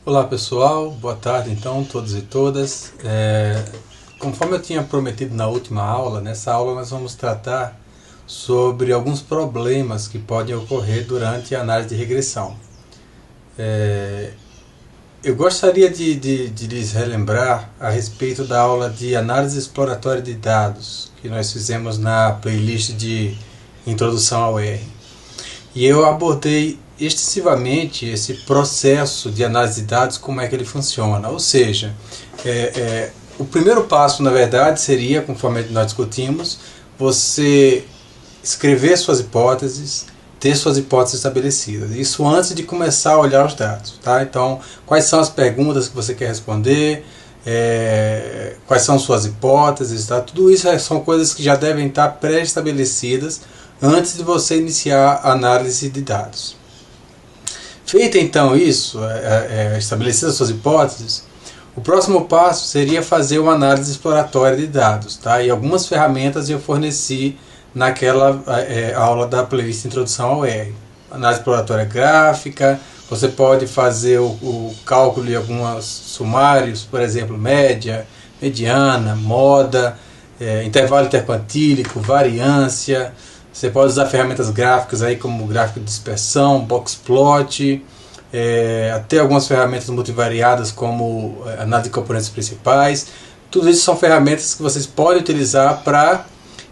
Olá pessoal, boa tarde então, todos e todas. Conforme eu tinha prometido na última aula, nessa aula nós vamos tratar sobre alguns problemas que podem ocorrer durante a análise de regressão. Eu gostaria de lhes relembrar a respeito da aula de análise exploratória de dados que nós fizemos na playlist de Introdução ao R. E eu abordei extensivamente esse processo de análise de dados, como é que ele funciona. Ou seja, o primeiro passo, na verdade, seria, conforme nós discutimos, você escrever suas hipóteses, ter suas hipóteses estabelecidas. Isso antes de começar a olhar os dados. Tá? Então, quais são as perguntas que você quer responder, quais são suas hipóteses, tá? Tudo isso são coisas que já devem estar pré-estabelecidas antes de você iniciar a análise de dados. Feita então isso, estabelecidas suas hipóteses, o próximo passo seria fazer uma análise exploratória de dados. Tá? E algumas ferramentas eu forneci naquela aula da playlist Introdução ao R. Análise exploratória gráfica, você pode fazer o cálculo de alguns sumários, por exemplo, média, mediana, moda, intervalo interquantílico, variância. Você pode usar ferramentas gráficas aí como gráfico de dispersão, boxplot, até algumas ferramentas multivariadas como análise de componentes principais. Tudo isso são ferramentas que vocês podem utilizar para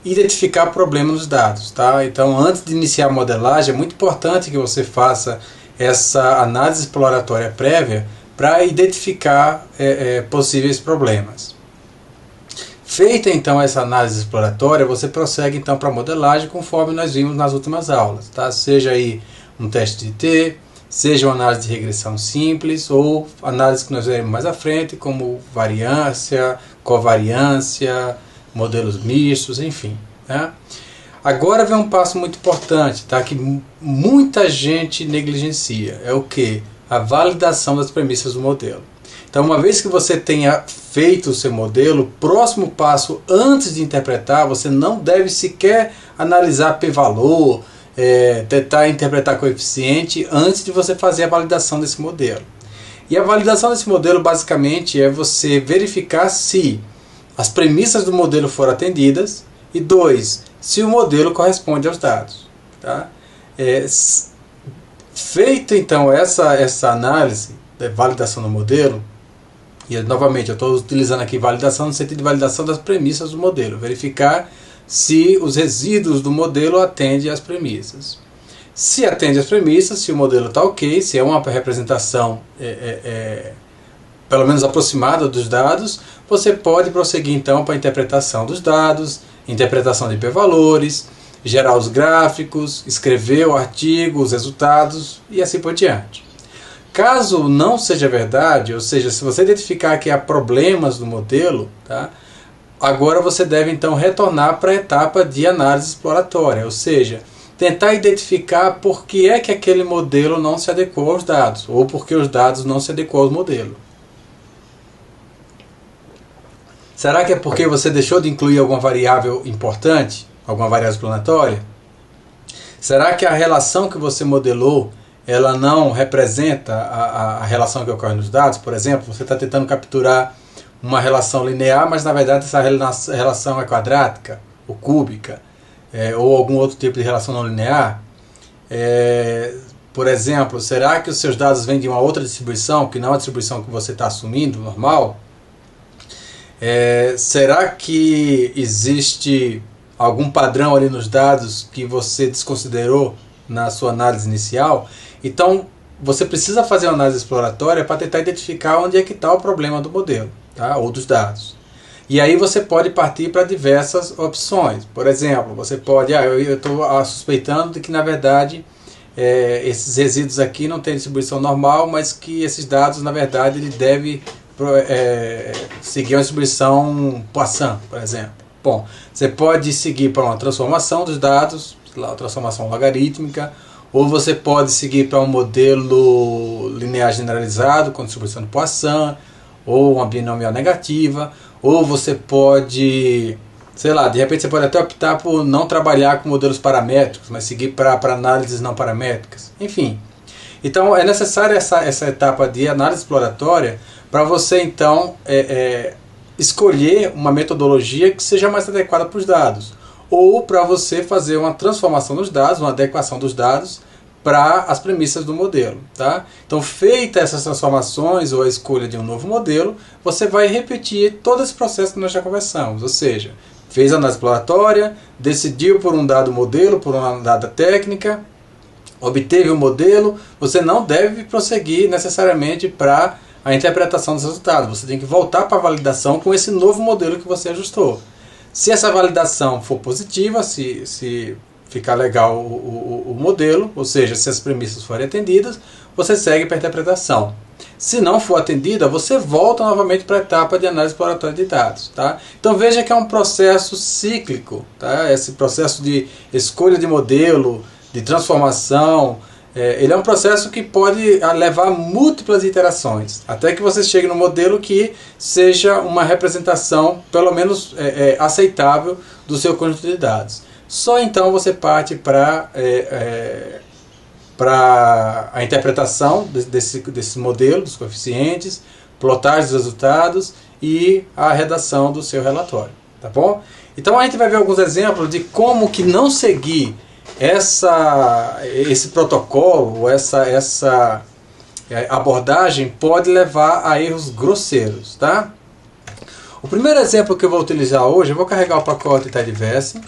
identificar problemas nos dados. Tá? Então, antes de iniciar a modelagem, é muito importante que você faça essa análise exploratória prévia para identificar possíveis problemas. Feita então essa análise exploratória, você prossegue então para a modelagem conforme nós vimos nas últimas aulas, tá? Seja aí um teste de T, seja uma análise de regressão simples ou análise que nós veremos mais à frente, como variância, covariância, modelos mistos, enfim. Tá? Agora vem um passo muito importante, tá? Que muita gente negligencia, é o que? A validação das premissas do modelo. Então, uma vez que você tenha feito o seu modelo, o próximo passo, antes de interpretar, você não deve sequer analisar p-valor, tentar interpretar coeficiente, antes de você fazer a validação desse modelo. E a validação desse modelo, basicamente, é você verificar se as premissas do modelo foram atendidas e, 2, se o modelo corresponde aos dados. Tá? Feito, então, essa análise da validação do modelo, e novamente eu estou utilizando aqui validação no sentido de validação das premissas do modelo, verificar se os resíduos do modelo atendem às premissas. Se atende às premissas, se o modelo está ok, se é uma representação pelo menos aproximada dos dados, você pode prosseguir então para a interpretação dos dados, interpretação de p-valores, gerar os gráficos, escrever o artigo, os resultados e assim por diante. Caso não seja verdade, ou seja, se você identificar que há problemas no modelo, tá, agora você deve então retornar para a etapa de análise exploratória, ou seja, tentar identificar por que é que aquele modelo não se adequou aos dados, ou porque os dados não se adequam ao modelo. Será que é porque você deixou de incluir alguma variável importante, alguma variável explanatória? Será que a relação que você modelou ela não representa a relação que ocorre nos dados? Por exemplo, você está tentando capturar uma relação linear, mas na verdade essa relação é quadrática, ou cúbica, ou algum outro tipo de relação não linear. Por exemplo, será que os seus dados vêm de uma outra distribuição, que não a distribuição que você está assumindo, normal? Será que existe algum padrão ali nos dados que você desconsiderou na sua análise inicial? Então, você precisa fazer uma análise exploratória para tentar identificar onde é que está o problema do modelo, tá? Ou dos dados. E aí você pode partir para diversas opções. Por exemplo, você pode, eu estou suspeitando de que na verdade esses resíduos aqui não têm distribuição normal, mas que esses dados na verdade ele deve seguir uma distribuição Poisson, por exemplo. Bom, você pode seguir para uma transformação dos dados, sei lá, uma transformação logarítmica, ou você pode seguir para um modelo linear generalizado com distribuição de Poisson, ou uma binomial negativa, ou você pode, sei lá, de repente você pode até optar por não trabalhar com modelos paramétricos, mas seguir para análises não paramétricas. Enfim, Então é necessária essa etapa de análise exploratória para você então escolher uma metodologia que seja mais adequada para os dados, ou para você fazer uma transformação dos dados, uma adequação dos dados para as premissas do modelo. Tá? Então, feita essas transformações ou a escolha de um novo modelo, você vai repetir todo esse processo que nós já conversamos, ou seja, fez a análise exploratória, decidiu por um dado modelo, por uma dada técnica, obteve o modelo, você não deve prosseguir necessariamente para a interpretação dos resultados. Você tem que voltar para a validação com esse novo modelo que você ajustou. Se essa validação for positiva, se ficar legal o modelo, ou seja, se as premissas forem atendidas, você segue para a interpretação. Se não for atendida, você volta novamente para a etapa de análise exploratória de dados. Tá? Então veja que é um processo cíclico. Tá? Esse processo de escolha de modelo, de transformação, ele é um processo que pode levar múltiplas iterações, até que você chegue no modelo que seja uma representação, pelo menos aceitável, do seu conjunto de dados. Só então você parte para a interpretação desse modelo, dos coeficientes, plotagem dos resultados e a redação do seu relatório. Tá bom? Então a gente vai ver alguns exemplos de como que não seguir esse protocolo, essa abordagem pode levar a erros grosseiros. Tá? O primeiro exemplo que eu vou utilizar hoje, eu vou carregar o pacote Tidyverse.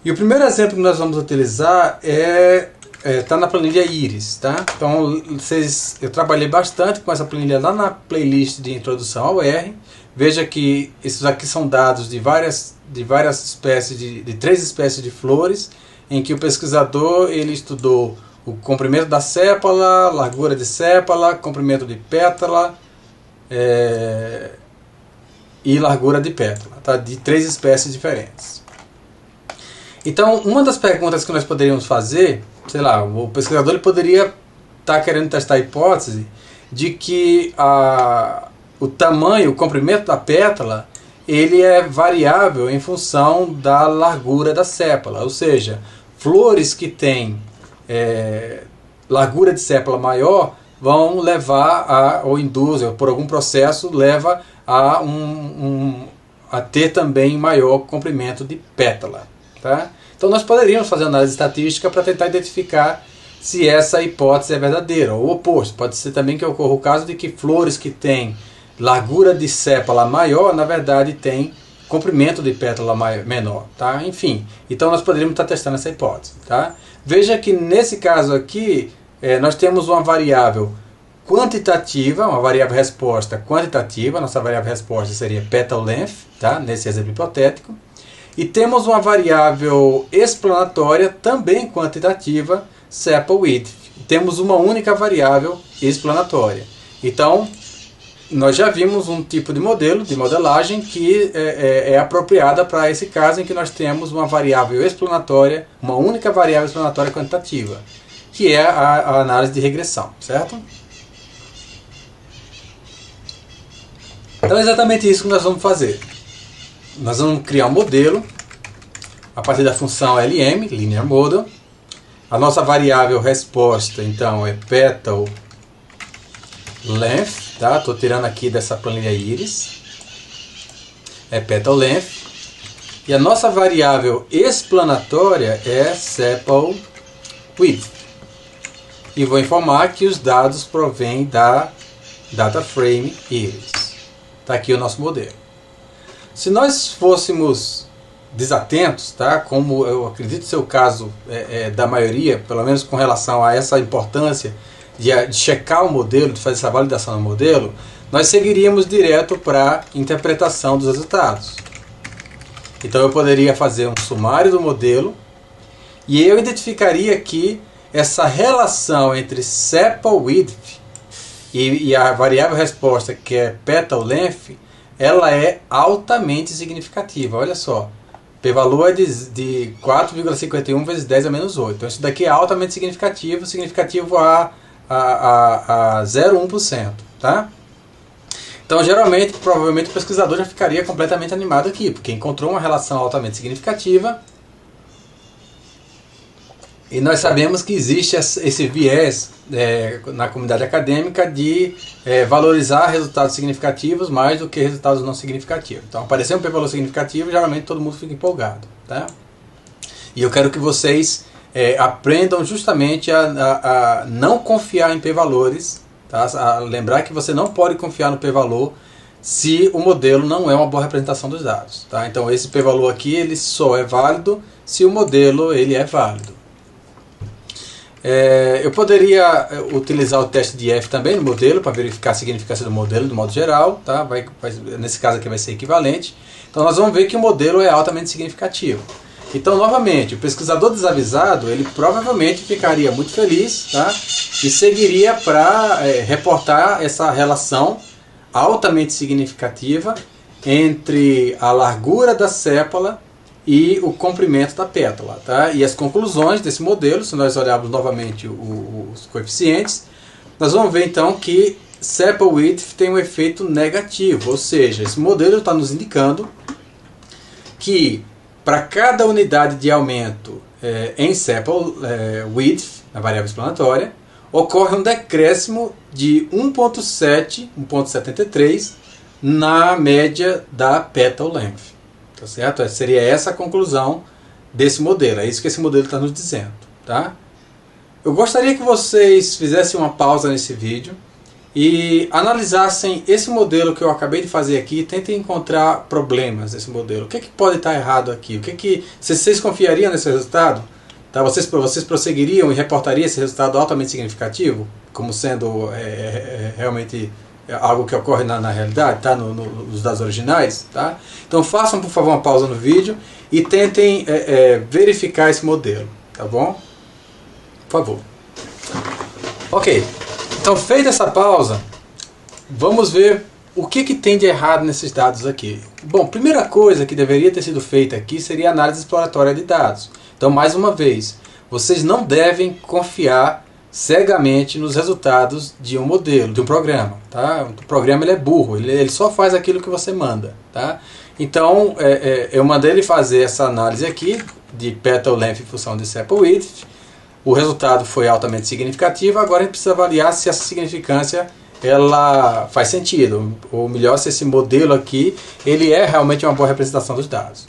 E o primeiro exemplo que nós vamos utilizar está na planilha Iris. Tá? Então, eu trabalhei bastante com essa planilha lá na playlist de introdução ao R. Veja que esses aqui são dados de várias espécies, de 3 espécies de flores, em que o pesquisador ele estudou o comprimento da sépala, largura de sépala, comprimento de pétala e largura de pétala, tá? De 3 espécies diferentes. Então, uma das perguntas que nós poderíamos fazer, sei lá, o pesquisador ele poderia estar querendo testar a hipótese de que o tamanho, o comprimento da pétala, ele é variável em função da largura da sépala. Ou seja, flores que têm largura de sépala maior vão levar ou induzem, ou por algum processo, leva a ter também maior comprimento de pétala. Tá? Então nós poderíamos fazer análise estatística para tentar identificar se essa hipótese é verdadeira. Ou o oposto, pode ser também que ocorra o caso de que flores que têm largura de sépala maior, na verdade tem comprimento de pétala menor, tá? Enfim, então nós poderíamos estar testando essa hipótese, tá? Veja que nesse caso aqui, nós temos uma variável quantitativa, uma variável resposta quantitativa, nossa variável resposta seria petal length, tá? Nesse exemplo hipotético, e temos uma variável explanatória também quantitativa, sepal width. Temos uma única variável explanatória. Então, nós já vimos um tipo de modelo, de modelagem, que é apropriada para esse caso em que nós temos uma variável explanatória, uma única variável explanatória quantitativa, que é a análise de regressão, certo? Então é exatamente isso que nós vamos fazer. Nós vamos criar um modelo a partir da função LM, Linear Model. A nossa variável resposta, então, é petal length, tá? Estou tirando aqui dessa planilha Iris. É petal length. E a nossa variável explanatória é sepal width. E vou informar que os dados provêm da data frame Iris. Está aqui o nosso modelo. Se nós fôssemos desatentos, tá? Como eu acredito ser o caso da maioria, pelo menos com relação a essa importância de checar o modelo, de fazer essa validação do modelo, nós seguiríamos direto para a interpretação dos resultados. Então eu poderia fazer um sumário do modelo e eu identificaria aqui essa relação entre sepal width e a variável resposta, que é petal length, ela é altamente significativa. Olha só, p-valor é de 4,51 vezes 10 a menos 8. Então isso daqui é altamente significativo, significativo a 0,1%. Tá? Então geralmente, provavelmente o pesquisador já ficaria completamente animado aqui, porque encontrou uma relação altamente significativa E nós sabemos que existe esse viés na comunidade acadêmica de valorizar resultados significativos mais do que resultados não significativos. Então, aparecer um p-valor significativo, geralmente todo mundo fica empolgado. Tá? E eu quero que vocês aprendam justamente a não confiar em p-valores, tá? A lembrar que você não pode confiar no p-valor se o modelo não é uma boa representação dos dados. Tá? Então, esse p-valor aqui ele só é válido se o modelo ele é válido. Eu poderia utilizar o teste de F também no modelo para verificar a significância do modelo de modo geral, tá? Nesse caso aqui vai ser equivalente. Então nós vamos ver que o modelo é altamente significativo. Então novamente, o pesquisador desavisado ele provavelmente ficaria muito feliz, tá? E seguiria para reportar essa relação altamente significativa entre a largura da sépala e o comprimento da pétala. Tá? E as conclusões desse modelo, se nós olharmos novamente os coeficientes, nós vamos ver então que sepal width tem um efeito negativo, ou seja, esse modelo está nos indicando que para cada unidade de aumento em sepal width, na variável explanatória, ocorre um decréscimo de 1.7, 1.73 na média da petal length. Tá certo? Seria essa a conclusão desse modelo. É isso que esse modelo está nos dizendo. Tá? Eu gostaria que vocês fizessem uma pausa nesse vídeo e analisassem esse modelo que eu acabei de fazer aqui e tentem encontrar problemas nesse modelo. O que pode estar errado aqui? Vocês confiariam nesse resultado? Tá? Vocês prosseguiriam e reportariam esse resultado altamente significativo como sendo realmente algo que ocorre na realidade, tá? Nos dados originais, tá? Então façam por favor uma pausa no vídeo e tentem verificar esse modelo, tá bom? Por favor. Ok, então feita essa pausa, vamos ver o que tem de errado nesses dados aqui. Bom, primeira coisa que deveria ter sido feita aqui seria a análise exploratória de dados. Então mais uma vez, vocês não devem confiar cegamente nos resultados de um modelo, de um programa. Tá? O programa ele é burro, ele só faz aquilo que você manda. Tá? Então eu mandei ele fazer essa análise aqui de petal length em função de sepal width. O resultado foi altamente significativo, agora a gente precisa avaliar se essa significância ela faz sentido, ou melhor, se esse modelo aqui ele é realmente uma boa representação dos dados.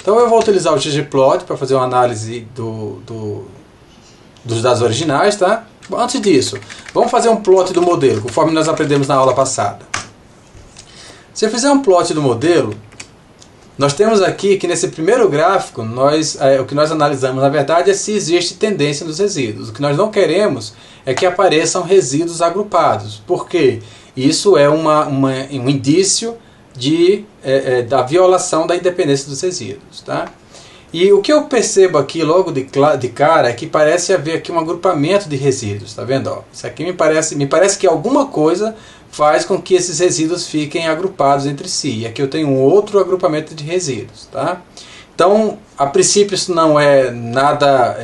Então eu vou utilizar o ggplot para fazer uma análise dos dados originais, tá? Antes disso, vamos fazer um plot do modelo, conforme nós aprendemos na aula passada. Se eu fizer um plot do modelo, nós temos aqui que nesse primeiro gráfico, o que nós analisamos na verdade é se existe tendência nos resíduos. O que nós não queremos é que apareçam resíduos agrupados, porque isso é um indício da violação da independência dos resíduos. Tá? E o que eu percebo aqui logo de cara é que parece haver aqui um agrupamento de resíduos, tá vendo? Ó, isso aqui me parece que alguma coisa faz com que esses resíduos fiquem agrupados entre si. E aqui eu tenho um outro agrupamento de resíduos, tá? Então, a princípio isso não é nada,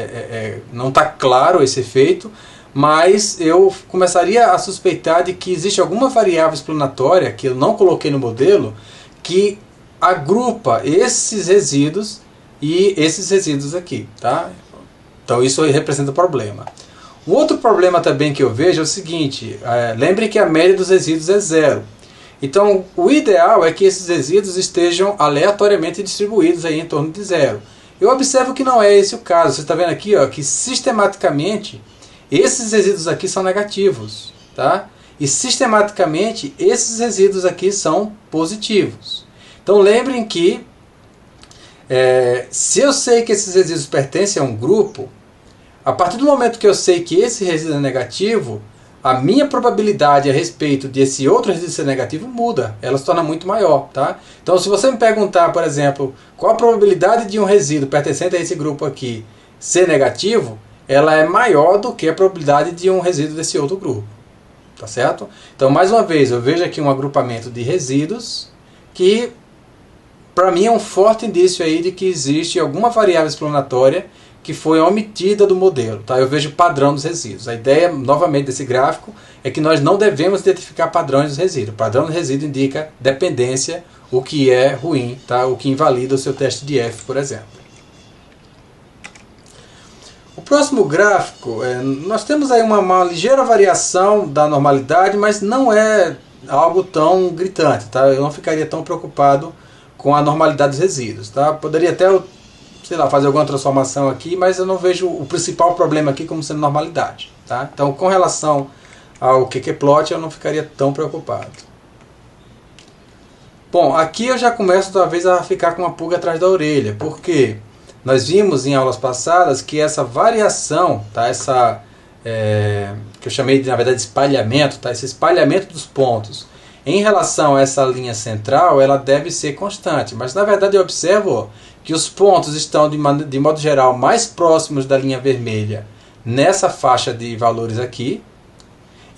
não está claro esse efeito, mas eu começaria a suspeitar de que existe alguma variável explanatória que eu não coloquei no modelo que agrupa esses resíduos e esses resíduos aqui, tá? Então isso aí representa problema. Um outro problema também que eu vejo é o seguinte, lembre que a média dos resíduos é 0. Então o ideal é que esses resíduos estejam aleatoriamente distribuídos aí em torno de 0. Eu observo que não é esse o caso. Você está vendo aqui ó, que sistematicamente esses resíduos aqui são negativos, tá? E sistematicamente esses resíduos aqui são positivos. Então lembrem que se eu sei que esses resíduos pertencem a um grupo, a partir do momento que eu sei que esse resíduo é negativo, a minha probabilidade a respeito desse outro resíduo ser negativo muda, ela se torna muito maior. Tá? Então se você me perguntar, por exemplo, qual a probabilidade de um resíduo pertencente a esse grupo aqui ser negativo, ela é maior do que a probabilidade de um resíduo desse outro grupo. Tá certo? Então mais uma vez, eu vejo aqui um agrupamento de resíduos que para mim é um forte indício aí de que existe alguma variável explanatória que foi omitida do modelo. Tá? Eu vejo padrão dos resíduos. A ideia, novamente, desse gráfico é que nós não devemos identificar padrões dos resíduos. O padrão do resíduo indica dependência, o que é ruim, tá? O que invalida o seu teste de F, por exemplo. O próximo gráfico, nós temos aí uma ligeira variação da normalidade, mas não é algo tão gritante, tá? Eu não ficaria tão preocupado com a normalidade dos resíduos, tá? Poderia até, sei lá, fazer alguma transformação aqui, mas eu não vejo o principal problema aqui como sendo normalidade, tá? Então, com relação ao qqplot, eu não ficaria tão preocupado. Bom, aqui eu já começo talvez a ficar com uma pulga atrás da orelha, porque nós vimos em aulas passadas que essa variação, tá? Que eu chamei de, na verdade, espalhamento, tá? Esse espalhamento dos pontos em relação a essa linha central, ela deve ser constante. Mas na verdade eu observo que os pontos estão de modo geral mais próximos da linha vermelha nessa faixa de valores aqui,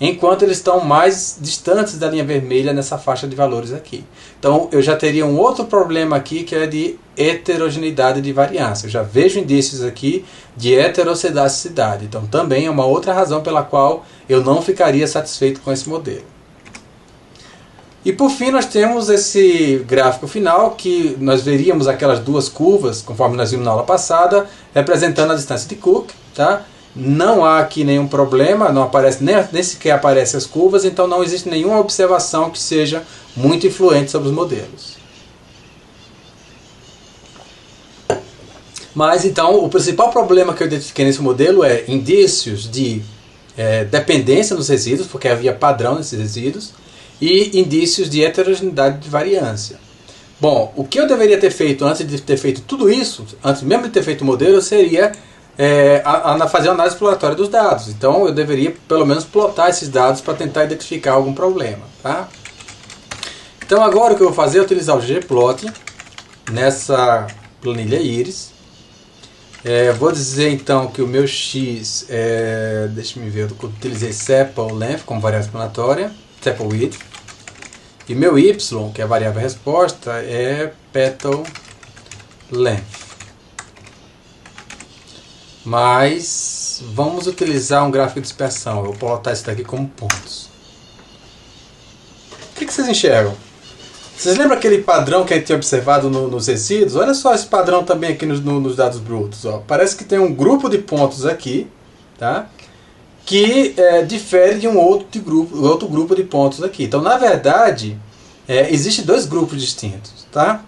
enquanto eles estão mais distantes da linha vermelha nessa faixa de valores aqui. Então eu já teria um outro problema aqui, que é de heterogeneidade de variância. Eu já vejo indícios aqui de heterocedasticidade. Então também é uma outra razão pela qual eu não ficaria satisfeito com esse modelo. E por fim nós temos esse gráfico final, que nós veríamos aquelas duas curvas, conforme nós vimos na aula passada, representando a distância de Cook, tá? Não há aqui nenhum problema, não aparece, nem sequer aparecem as curvas, então não existe nenhuma observação que seja muito influente sobre os modelos. Mas então o principal problema que eu identifiquei nesse modelo é indícios de dependência nos resíduos, porque havia padrão nesses resíduos, e indícios de heterogeneidade de variância. Bom, o que eu deveria ter feito antes de ter feito tudo isso, antes mesmo de ter feito o modelo, seria fazer uma análise exploratória dos dados. Então eu deveria pelo menos plotar esses dados para tentar identificar algum problema, tá? Então agora o que eu vou fazer é utilizar o ggplot nessa planilha Iris. Vou dizer então que o meu x deixa eu ver, eu utilizei sepal length como variável explanatória, sepal width, e meu y, que é a variável resposta, é petal length. Mas vamos utilizar um gráfico de dispersão. Eu vou plotar isso daqui como pontos. O que vocês enxergam? Vocês lembram aquele padrão que a gente tinha observado nos resíduos? Olha só esse padrão também aqui nos dados brutos. Ó. Parece que tem um grupo de pontos aqui, tá? Que difere de um outro grupo de pontos aqui. Então, na verdade, existem dois grupos distintos, tá?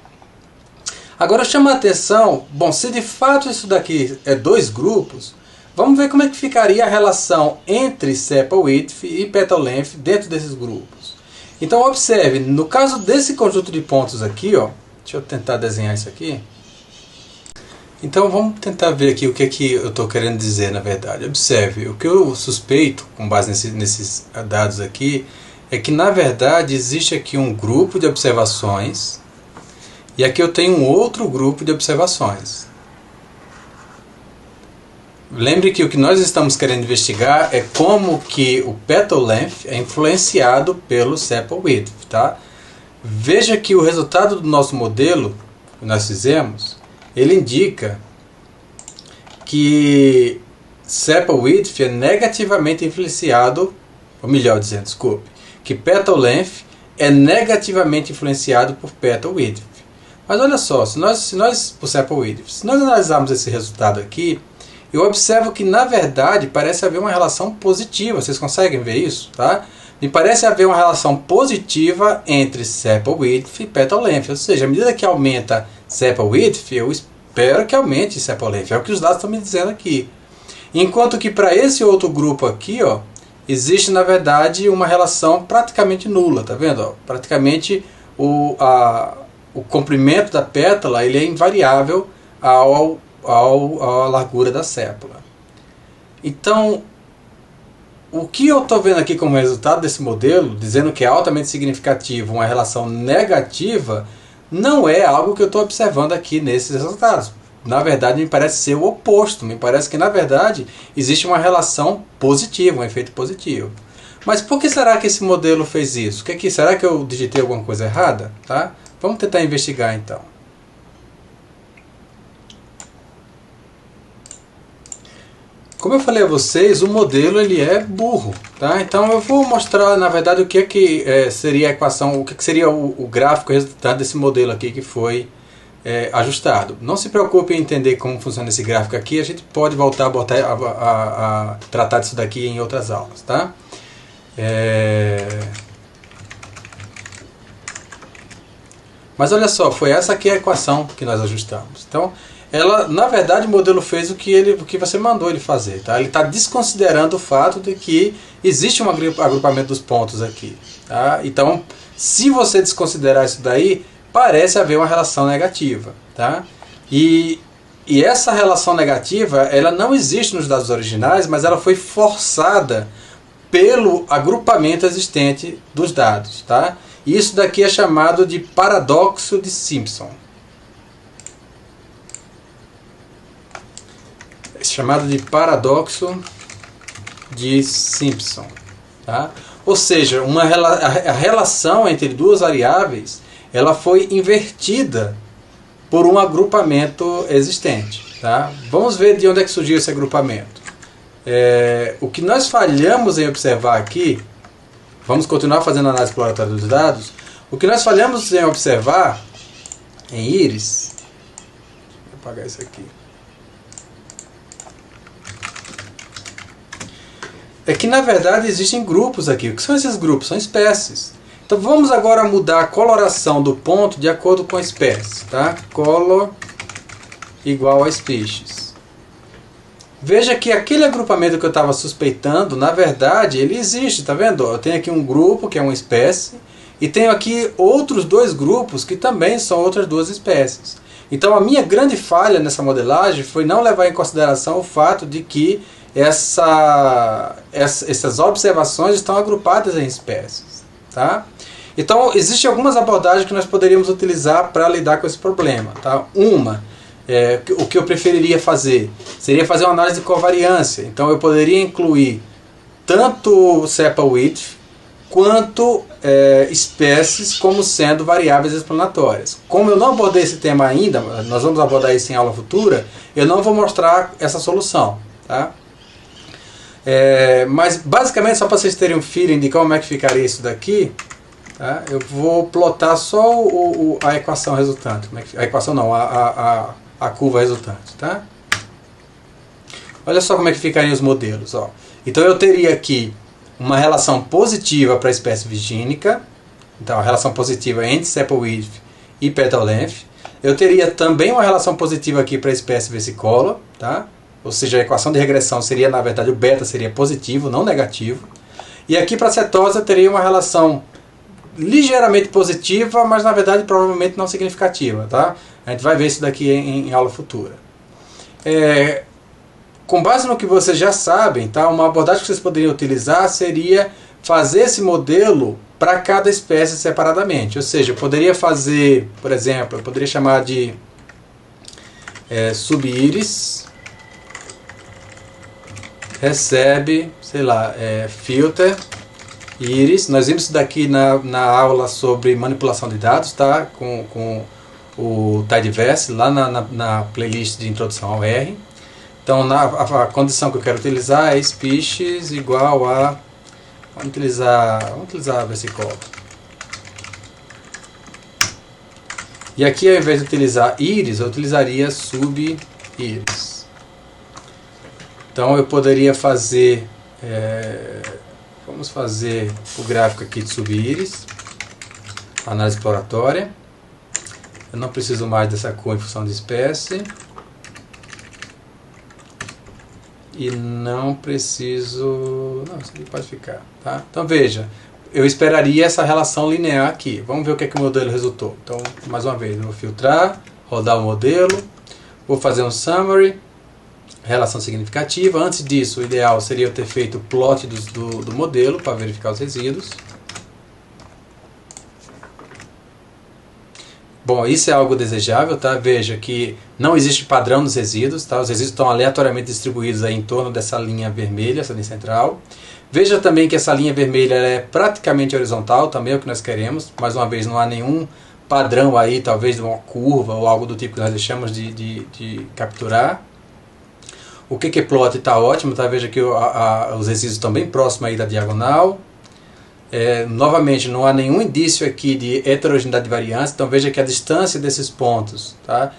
Agora chama a atenção, bom, se de fato isso daqui é dois grupos, vamos ver como é que ficaria a relação entre sepal width e petal length dentro desses grupos. Então observe, no caso desse conjunto de pontos aqui, ó, deixa eu tentar desenhar isso aqui. Então vamos tentar ver aqui o que é que eu estou querendo dizer na verdade. Observe, o que eu suspeito, com base nesses dados aqui, é que na verdade existe aqui um grupo de observações, e aqui eu tenho um outro grupo de observações. Lembre que o que nós estamos querendo investigar é como que o petal length é influenciado pelo sepal width, tá? Veja que o resultado do nosso modelo que nós fizemos, ele indica que sepal width é negativamente influenciado, ou melhor dizendo, desculpe, que petal length é negativamente influenciado por petal width. Mas olha só, se nós por sepal width, se nós analisarmos esse resultado aqui, eu observo que na verdade parece haver uma relação positiva. Vocês conseguem ver isso, tá? Me parece haver uma relação positiva entre sepal width e petal length. Ou seja, à medida que aumenta sepal width, eu espero que aumente sepal length. É o que os dados estão me dizendo aqui. Enquanto que para esse outro grupo aqui, ó, existe na verdade uma relação praticamente nula, tá vendo? Ó? Praticamente o comprimento da pétala ele é invariável à largura da sépala. Então, o que eu estou vendo aqui como resultado desse modelo, dizendo que é altamente significativo uma relação negativa, não é algo que eu estou observando aqui nesses resultados. Na verdade, me parece ser o oposto. Me parece que, na verdade, existe uma relação positiva, um efeito positivo. Mas por que será que esse modelo fez isso? Será que eu digitei alguma coisa errada? Tá? Vamos tentar investigar então. Como eu falei a vocês, o modelo ele é burro, tá? Então eu vou mostrar na verdade o que seria a equação, o que seria o gráfico resultado desse modelo aqui que foi ajustado. Não se preocupe em entender como funciona esse gráfico aqui, a gente pode voltar a tratar disso daqui em outras aulas, tá? Mas olha só, foi essa aqui a equação que nós ajustamos. Então, na verdade, o modelo fez o que você mandou ele fazer, tá? Ele está desconsiderando o fato de que existe um agrupamento dos pontos aqui, tá? Então, se você desconsiderar isso daí, parece haver uma relação negativa, tá? E essa relação negativa, ela não existe nos dados originais, mas ela foi forçada pelo agrupamento existente dos dados, tá? E isso daqui é chamado de paradoxo de Simpson. É chamado de paradoxo de Simpson, tá? Ou seja, a relação entre duas variáveis, ela foi invertida por um agrupamento existente, tá? Vamos ver de onde é que surgiu esse agrupamento. O que nós falhamos em observar aqui, vamos continuar fazendo a análise exploratória dos dados, o que nós falhamos em observar em íris, vou apagar isso aqui, é que na verdade existem grupos aqui. O que são esses grupos? São espécies. Então vamos agora mudar a coloração do ponto de acordo com a espécie, tá? Color igual a species. Veja que aquele agrupamento que eu estava suspeitando, na verdade, ele existe, tá vendo? Eu tenho aqui um grupo que é uma espécie e tenho aqui outros dois grupos que também são outras duas espécies. Então a minha grande falha nessa modelagem foi não levar em consideração o fato de que essas observações estão agrupadas em espécies, tá? Então existem algumas abordagens que nós poderíamos utilizar para lidar com esse problema, tá? O que eu preferiria fazer seria fazer uma análise de covariância. Então eu poderia incluir tanto sepal width quanto espécies como sendo variáveis explanatórias. Como eu não abordei esse tema ainda, nós vamos abordar isso em aula futura, eu não vou mostrar essa solução, tá? Mas basicamente, só para vocês terem um feeling de como é que ficaria isso daqui, tá? Eu vou plotar só a equação resultante. A equação não, a curva resultante, tá? Olha só como é que ficariam os modelos, ó. Então eu teria aqui uma relação positiva para a espécie virgínica, então a relação positiva entre sepal width e petal length. Eu teria também uma relação positiva aqui para a espécie versicolor, tá? Ou seja, a equação de regressão seria, na verdade, o beta seria positivo, não negativo. E aqui para a cetose eu teria uma relação ligeiramente positiva, mas na verdade provavelmente não significativa, tá? A gente vai ver isso daqui em aula futura. Com base no que vocês já sabem, tá? Uma abordagem que vocês poderiam utilizar seria fazer esse modelo para cada espécie separadamente. Ou seja, eu poderia fazer, por exemplo, eu poderia chamar de subíris recebe, sei lá, filter íris. Nós vimos isso daqui na aula sobre manipulação de dados, tá? Com o Tidyverse, lá na playlist de introdução ao R. Então a condição que eu quero utilizar é species igual a... Vamos utilizar versicolor. E aqui, ao invés de utilizar íris, eu utilizaria subíris. Então eu poderia fazer... vamos fazer o gráfico aqui de subíris. Análise exploratória. Eu não preciso mais dessa cor em função de espécie. E não preciso... Não, isso aqui pode ficar, tá? Então veja, eu esperaria essa relação linear aqui. Vamos ver o que é que o modelo resultou. Então, mais uma vez, eu vou filtrar, rodar o modelo, vou fazer um summary, relação significativa. Antes disso, o ideal seria eu ter feito o plot do modelo para verificar os resíduos. Bom, isso é algo desejável, tá? Veja que não existe padrão nos resíduos, tá? Os resíduos estão aleatoriamente distribuídos aí em torno dessa linha vermelha, essa linha central. Veja também que essa linha vermelha é praticamente horizontal, também é o que nós queremos. Mais uma vez, não há nenhum padrão aí, talvez de uma curva ou algo do tipo que nós deixamos de capturar. O QQplot está ótimo, tá? Veja que os resíduos estão bem próximos aí da diagonal. Novamente, não há nenhum indício aqui de heterogeneidade de variância, então veja que a distância desses pontos, tá,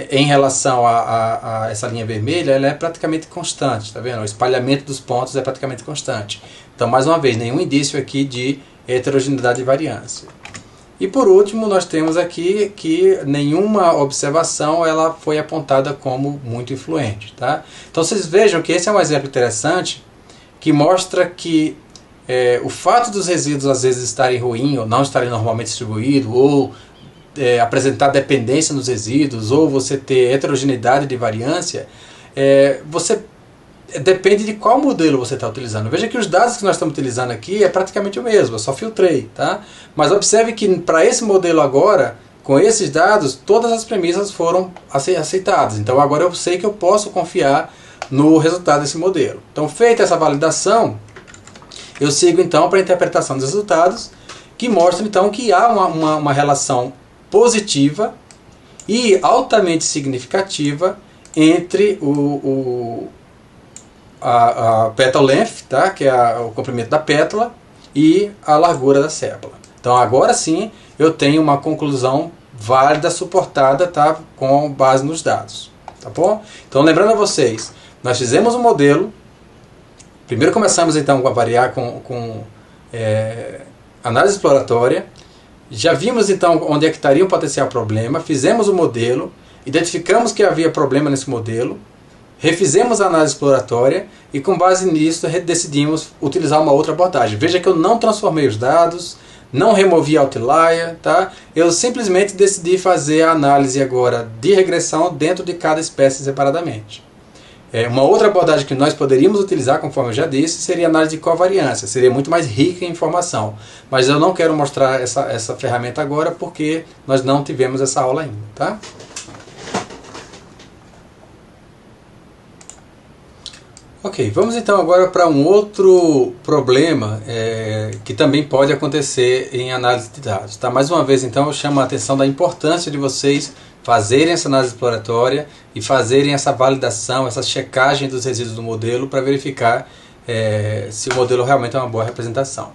em relação a essa linha vermelha, ela é praticamente constante, tá vendo? O espalhamento dos pontos é praticamente constante. Então, mais uma vez, nenhum indício aqui de heterogeneidade de variância. E por último, nós temos aqui que nenhuma observação ela foi apontada como muito influente, tá? Então, vocês vejam que esse é um exemplo interessante que mostra que o fato dos resíduos às vezes estarem ruins ou não estarem normalmente distribuídos, ou apresentar dependência nos resíduos, ou você ter heterogeneidade de variância, você depende de qual modelo você está utilizando. Veja que os dados que nós estamos utilizando aqui é praticamente o mesmo, eu só filtrei, tá? Mas observe que para esse modelo agora, com esses dados, todas as premissas foram aceitadas. Então agora eu sei que eu posso confiar no resultado desse modelo. Então, feita essa validação, eu sigo então para a interpretação dos resultados, que mostra então que há uma relação positiva e altamente significativa entre a petal length, tá, que é o comprimento da pétala, e a largura da sépola. Então agora sim eu tenho uma conclusão válida, suportada, tá, com base nos dados. Tá bom? Então lembrando a vocês, nós fizemos um modelo. Primeiro começamos então a variar com análise exploratória. Já vimos então onde é que estaria o potencial problema, fizemos o modelo, identificamos que havia problema nesse modelo, refizemos a análise exploratória e com base nisso decidimos utilizar uma outra abordagem. Veja que eu não transformei os dados, não removi outlier, tá? Eu simplesmente decidi fazer a análise agora de regressão dentro de cada espécie separadamente. Uma outra abordagem que nós poderíamos utilizar, conforme eu já disse, seria a análise de covariância. Seria muito mais rica em informação. Mas eu não quero mostrar essa ferramenta agora porque nós não tivemos essa aula ainda. Tá? Ok, vamos então agora para um outro problema que também pode acontecer em análise de dados. Tá? Mais uma vez, então, eu chamo a atenção da importância de vocês fazerem essa análise exploratória e fazerem essa validação, essa checagem dos resíduos do modelo para verificar se o modelo realmente é uma boa representação.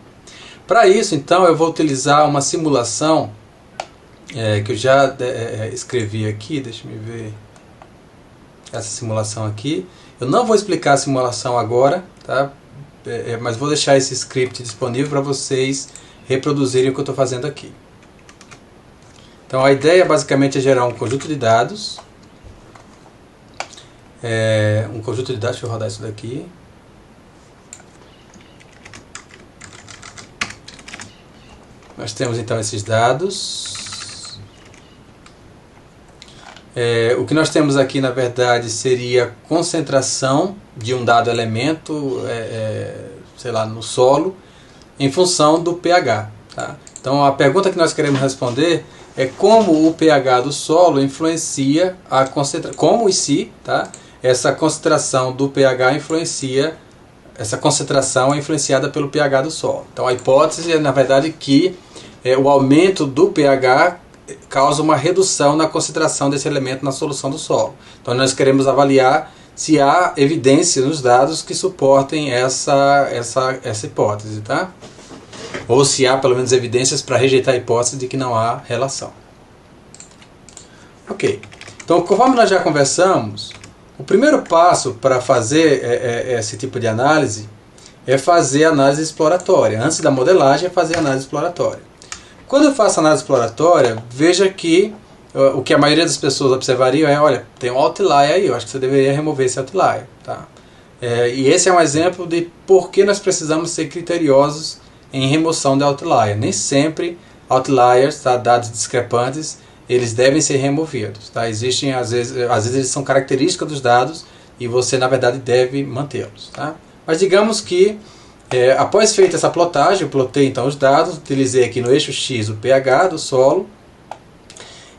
Para isso, então, eu vou utilizar uma simulação que eu já escrevi aqui, deixa eu ver essa simulação aqui. Eu não vou explicar a simulação agora, tá? Mas vou deixar esse script disponível para vocês reproduzirem o que eu estou fazendo aqui. Então a ideia basicamente é gerar um conjunto de dados. Deixa eu rodar isso daqui. Nós temos então esses dados. O que nós temos aqui na verdade seria concentração de um dado elemento, sei lá, no solo, em função do pH. Tá? Então a pergunta que nós queremos responder é como o pH do solo influencia a concentração, como e se, tá? Essa concentração do pH influencia, essa concentração é influenciada pelo pH do solo. Então a hipótese é na verdade que o aumento do pH causa uma redução na concentração desse elemento na solução do solo. Então nós queremos avaliar se há evidência nos dados que suportem essa hipótese, tá? Ou se há pelo menos evidências para rejeitar a hipótese de que não há relação. Ok. Então, conforme nós já conversamos, o primeiro passo para fazer esse tipo de análise é fazer a análise exploratória. Antes da modelagem é fazer a análise exploratória. Quando eu faço a análise exploratória, veja que o que a maioria das pessoas observaria é, olha, tem um outlier aí, eu acho que você deveria remover esse outlier. Tá? E esse é um exemplo de por que nós precisamos ser criteriosos em remoção de outlier. Nem sempre outliers, tá, dados discrepantes, eles devem ser removidos. Tá? Existem, às vezes eles são características dos dados e você, na verdade, deve mantê-los. Tá? Mas digamos que, após feita essa plotagem, eu plotei então os dados, utilizei aqui no eixo X o pH do solo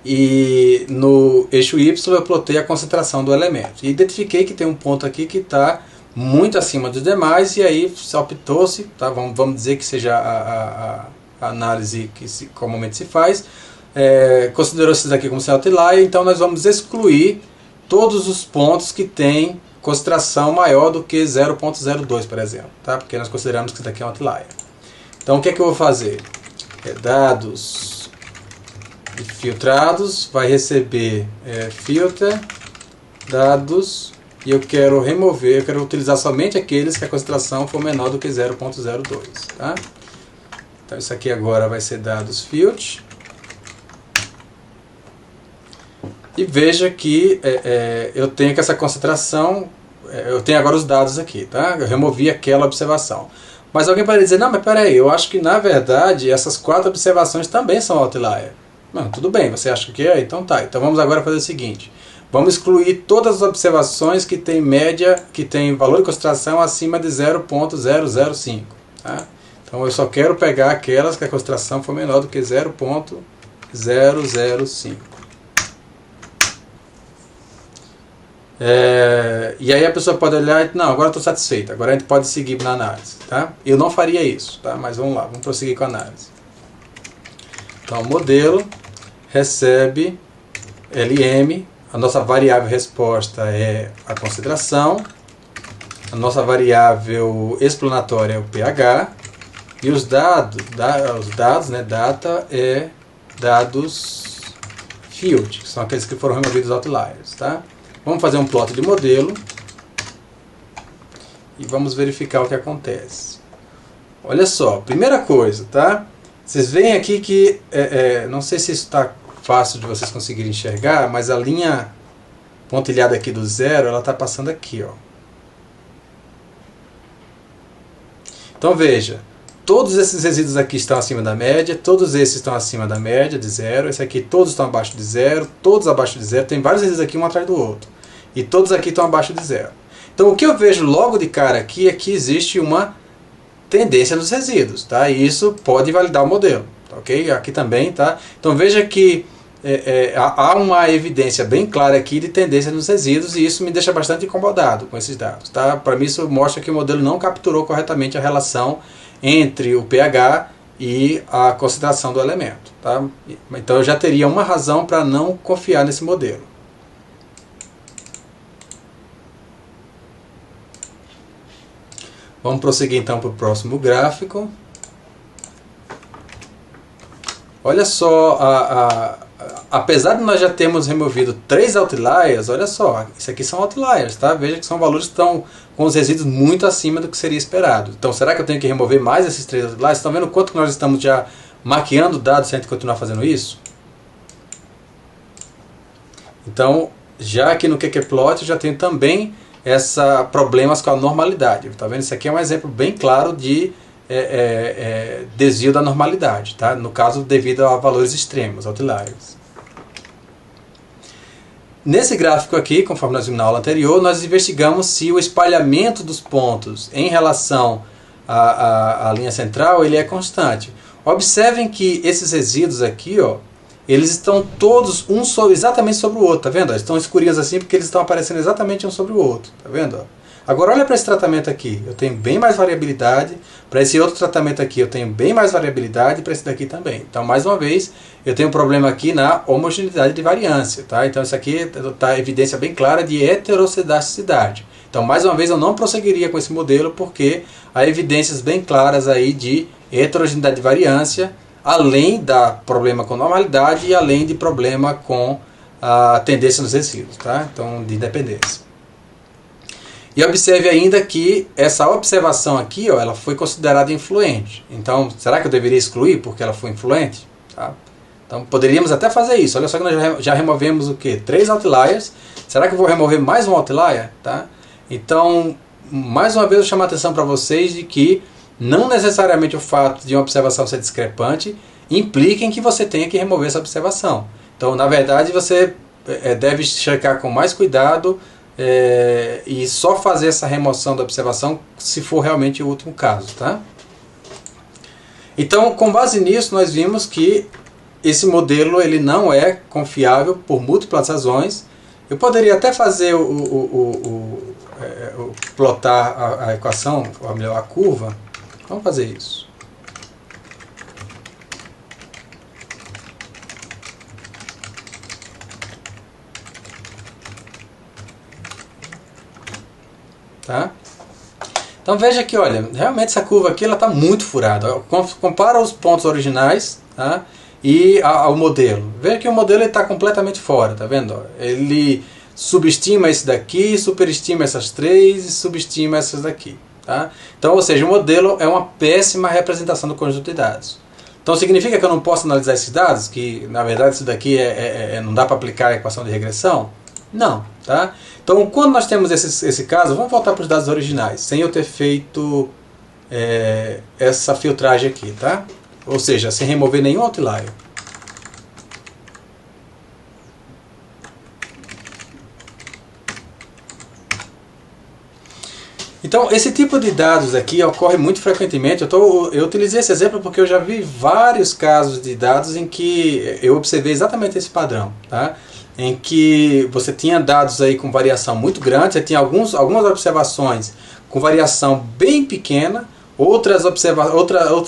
e no eixo Y eu plotei a concentração do elemento. E identifiquei que tem um ponto aqui que está muito acima dos demais e aí optou-se, tá? Vamos dizer que seja a análise que comumente se faz, considerou-se isso aqui como sendo outlier, então nós vamos excluir todos os pontos que têm concentração maior do que 0,02, por exemplo, tá? Porque nós consideramos que isso aqui é um outlier. Então o que é que eu vou fazer? Dados filtrados, vai receber filter, dados, e eu quero remover, eu quero utilizar somente aqueles que a concentração for menor do que 0,02. Tá? Então isso aqui agora vai ser dados filtr. E veja que eu tenho que essa concentração, eu tenho agora os dados aqui, tá? Eu removi aquela observação. Mas alguém pode dizer, não, mas peraí, eu acho que na verdade essas 4 observações também são outlier. Não, tudo bem, você acha que é? Então tá. Então vamos agora fazer o seguinte. Vamos excluir todas as observações que tem média, que tem valor de concentração acima de 0,005. Tá? Então eu só quero pegar aquelas que a concentração for menor do que 0,005. E aí a pessoa pode olhar e não, agora estou satisfeito, agora a gente pode seguir na análise. Tá? Eu não faria isso, tá? Mas vamos lá, vamos prosseguir com a análise. Então o modelo recebe LM, a nossa variável resposta é a concentração, a nossa variável explanatória é o pH, e os dados, né, data é dados field, que são aqueles que foram removidos outliers. Tá? Vamos fazer um plot de modelo e vamos verificar o que acontece. Olha só, primeira coisa, tá? Vocês veem aqui que, não sei se isso está fácil de vocês conseguirem enxergar, mas a linha pontilhada aqui do zero, ela está passando aqui, ó. Então veja, todos esses resíduos aqui estão acima da média, todos esses estão acima da média de zero, esse aqui todos estão abaixo de zero, todos abaixo de zero, tem vários resíduos aqui um atrás do outro, e todos aqui estão abaixo de zero. Então o que eu vejo logo de cara aqui é que existe uma tendência nos resíduos, tá? E isso pode validar o modelo, ok? Aqui também, tá? Então veja que há uma evidência bem clara aqui de tendência nos resíduos e isso me deixa bastante incomodado com esses dados, tá? Para mim isso mostra que o modelo não capturou corretamente a relação entre o pH e a concentração do elemento, tá? Então eu já teria uma razão para não confiar nesse modelo. Vamos prosseguir então para o próximo gráfico. Olha só, apesar de nós já termos removido 3 outliers, olha só, isso aqui são outliers, tá? Veja que são valores que estão com os resíduos muito acima do que seria esperado. Então será que eu tenho que remover mais esses 3 outliers? Estão vendo quanto que nós estamos já maquiando dados se a gente continuar fazendo isso? Então, já aqui no qqplot eu já tenho também problemas com a normalidade. Tá vendo? Isso aqui é um exemplo bem claro de desvio da normalidade, tá? No caso devido a valores extremos, outliers. Nesse gráfico aqui, conforme nós vimos na aula anterior, nós investigamos se o espalhamento dos pontos em relação à linha central ele é constante. Observem que esses resíduos aqui, ó, eles estão todos exatamente sobre o outro, tá vendo? Eles estão escurinhos assim porque eles estão aparecendo exatamente um sobre o outro, tá vendo? Agora olha para esse tratamento aqui, eu tenho bem mais variabilidade, para esse outro tratamento aqui eu tenho bem mais variabilidade, para esse daqui também. Então mais uma vez, eu tenho um problema aqui na homogeneidade de variância, tá? Então isso aqui está evidência bem clara de heterocidasticidade. Então mais uma vez eu não prosseguiria com esse modelo porque há evidências bem claras aí de heterogeneidade de variância, além da problema com normalidade e além de problema com a tendência nos resíduos, tá? Então, de dependência. E observe ainda que essa observação aqui, ó, ela foi considerada influente. Então, será que eu deveria excluir porque ela foi influente? Tá? Então, poderíamos até fazer isso. Olha só que nós já removemos o quê? 3 outliers. Será que eu vou remover mais um outlier? Tá? Então, mais uma vez eu chamo a atenção para vocês de que não necessariamente o fato de uma observação ser discrepante implica em que você tenha que remover essa observação. Então, na verdade, você deve checar com mais cuidado e só fazer essa remoção da observação se for realmente o último caso. Tá? Então, com base nisso, nós vimos que esse modelo ele não é confiável por múltiplas razões. Eu poderia até fazer plotar a equação, ou melhor, a curva. Vamos fazer isso. Tá? Então veja que, olha, realmente essa curva aqui está muito furada. Compara os pontos originais, tá, e ao modelo. Veja que o modelo está completamente fora, tá vendo? Ele subestima esse daqui, superestima essas três e subestima essas daqui. Tá? Então, ou seja, o modelo é uma péssima representação do conjunto de dados. Então significa que eu não posso analisar esses dados? Que na verdade isso daqui não dá para aplicar a equação de regressão? Não. Tá? Então quando nós temos esse caso, vamos voltar para os dados originais, sem eu ter feito essa filtragem aqui. Tá? Ou seja, sem remover nenhum outlier. Então, esse tipo de dados aqui ocorre muito frequentemente. Eu utilizei esse exemplo porque eu já vi vários casos de dados em que eu observei exatamente esse padrão. Tá? Em que você tinha dados aí com variação muito grande, você tinha algumas observações com variação bem pequena, outros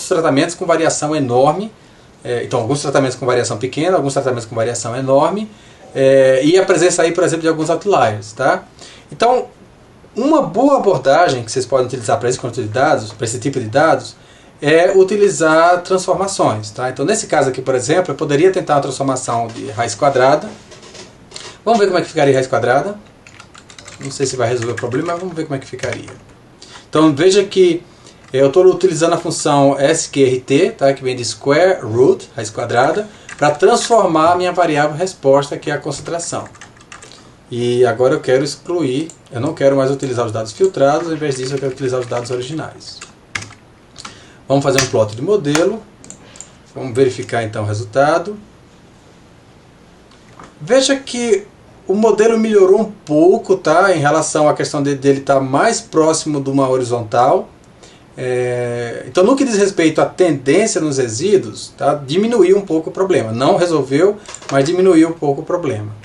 tratamentos com variação enorme. Então, alguns tratamentos com variação pequena, alguns tratamentos com variação enorme, e a presença aí, por exemplo, de alguns outliers. Tá? Então, uma boa abordagem que vocês podem utilizar para esse conjunto de dados, para esse tipo de dados, é utilizar transformações. Tá? Então, nesse caso aqui, por exemplo, eu poderia tentar uma transformação de raiz quadrada. Vamos ver como é que ficaria raiz quadrada. Não sei se vai resolver o problema, mas vamos ver como é que ficaria. Então, veja que eu estou utilizando a função sqrt, tá? Que vem de square root, raiz quadrada, para transformar a minha variável resposta, que é a concentração. E agora eu quero excluir, eu não quero mais utilizar os dados filtrados, ao invés disso eu quero utilizar os dados originais. Vamos fazer um plot de modelo, vamos verificar então o resultado. Veja que o modelo melhorou um pouco, tá, em relação à questão dele estar mais próximo de uma horizontal. Então, no que diz respeito à tendência nos resíduos, tá, diminuiu um pouco o problema. Não resolveu, mas diminuiu um pouco o problema.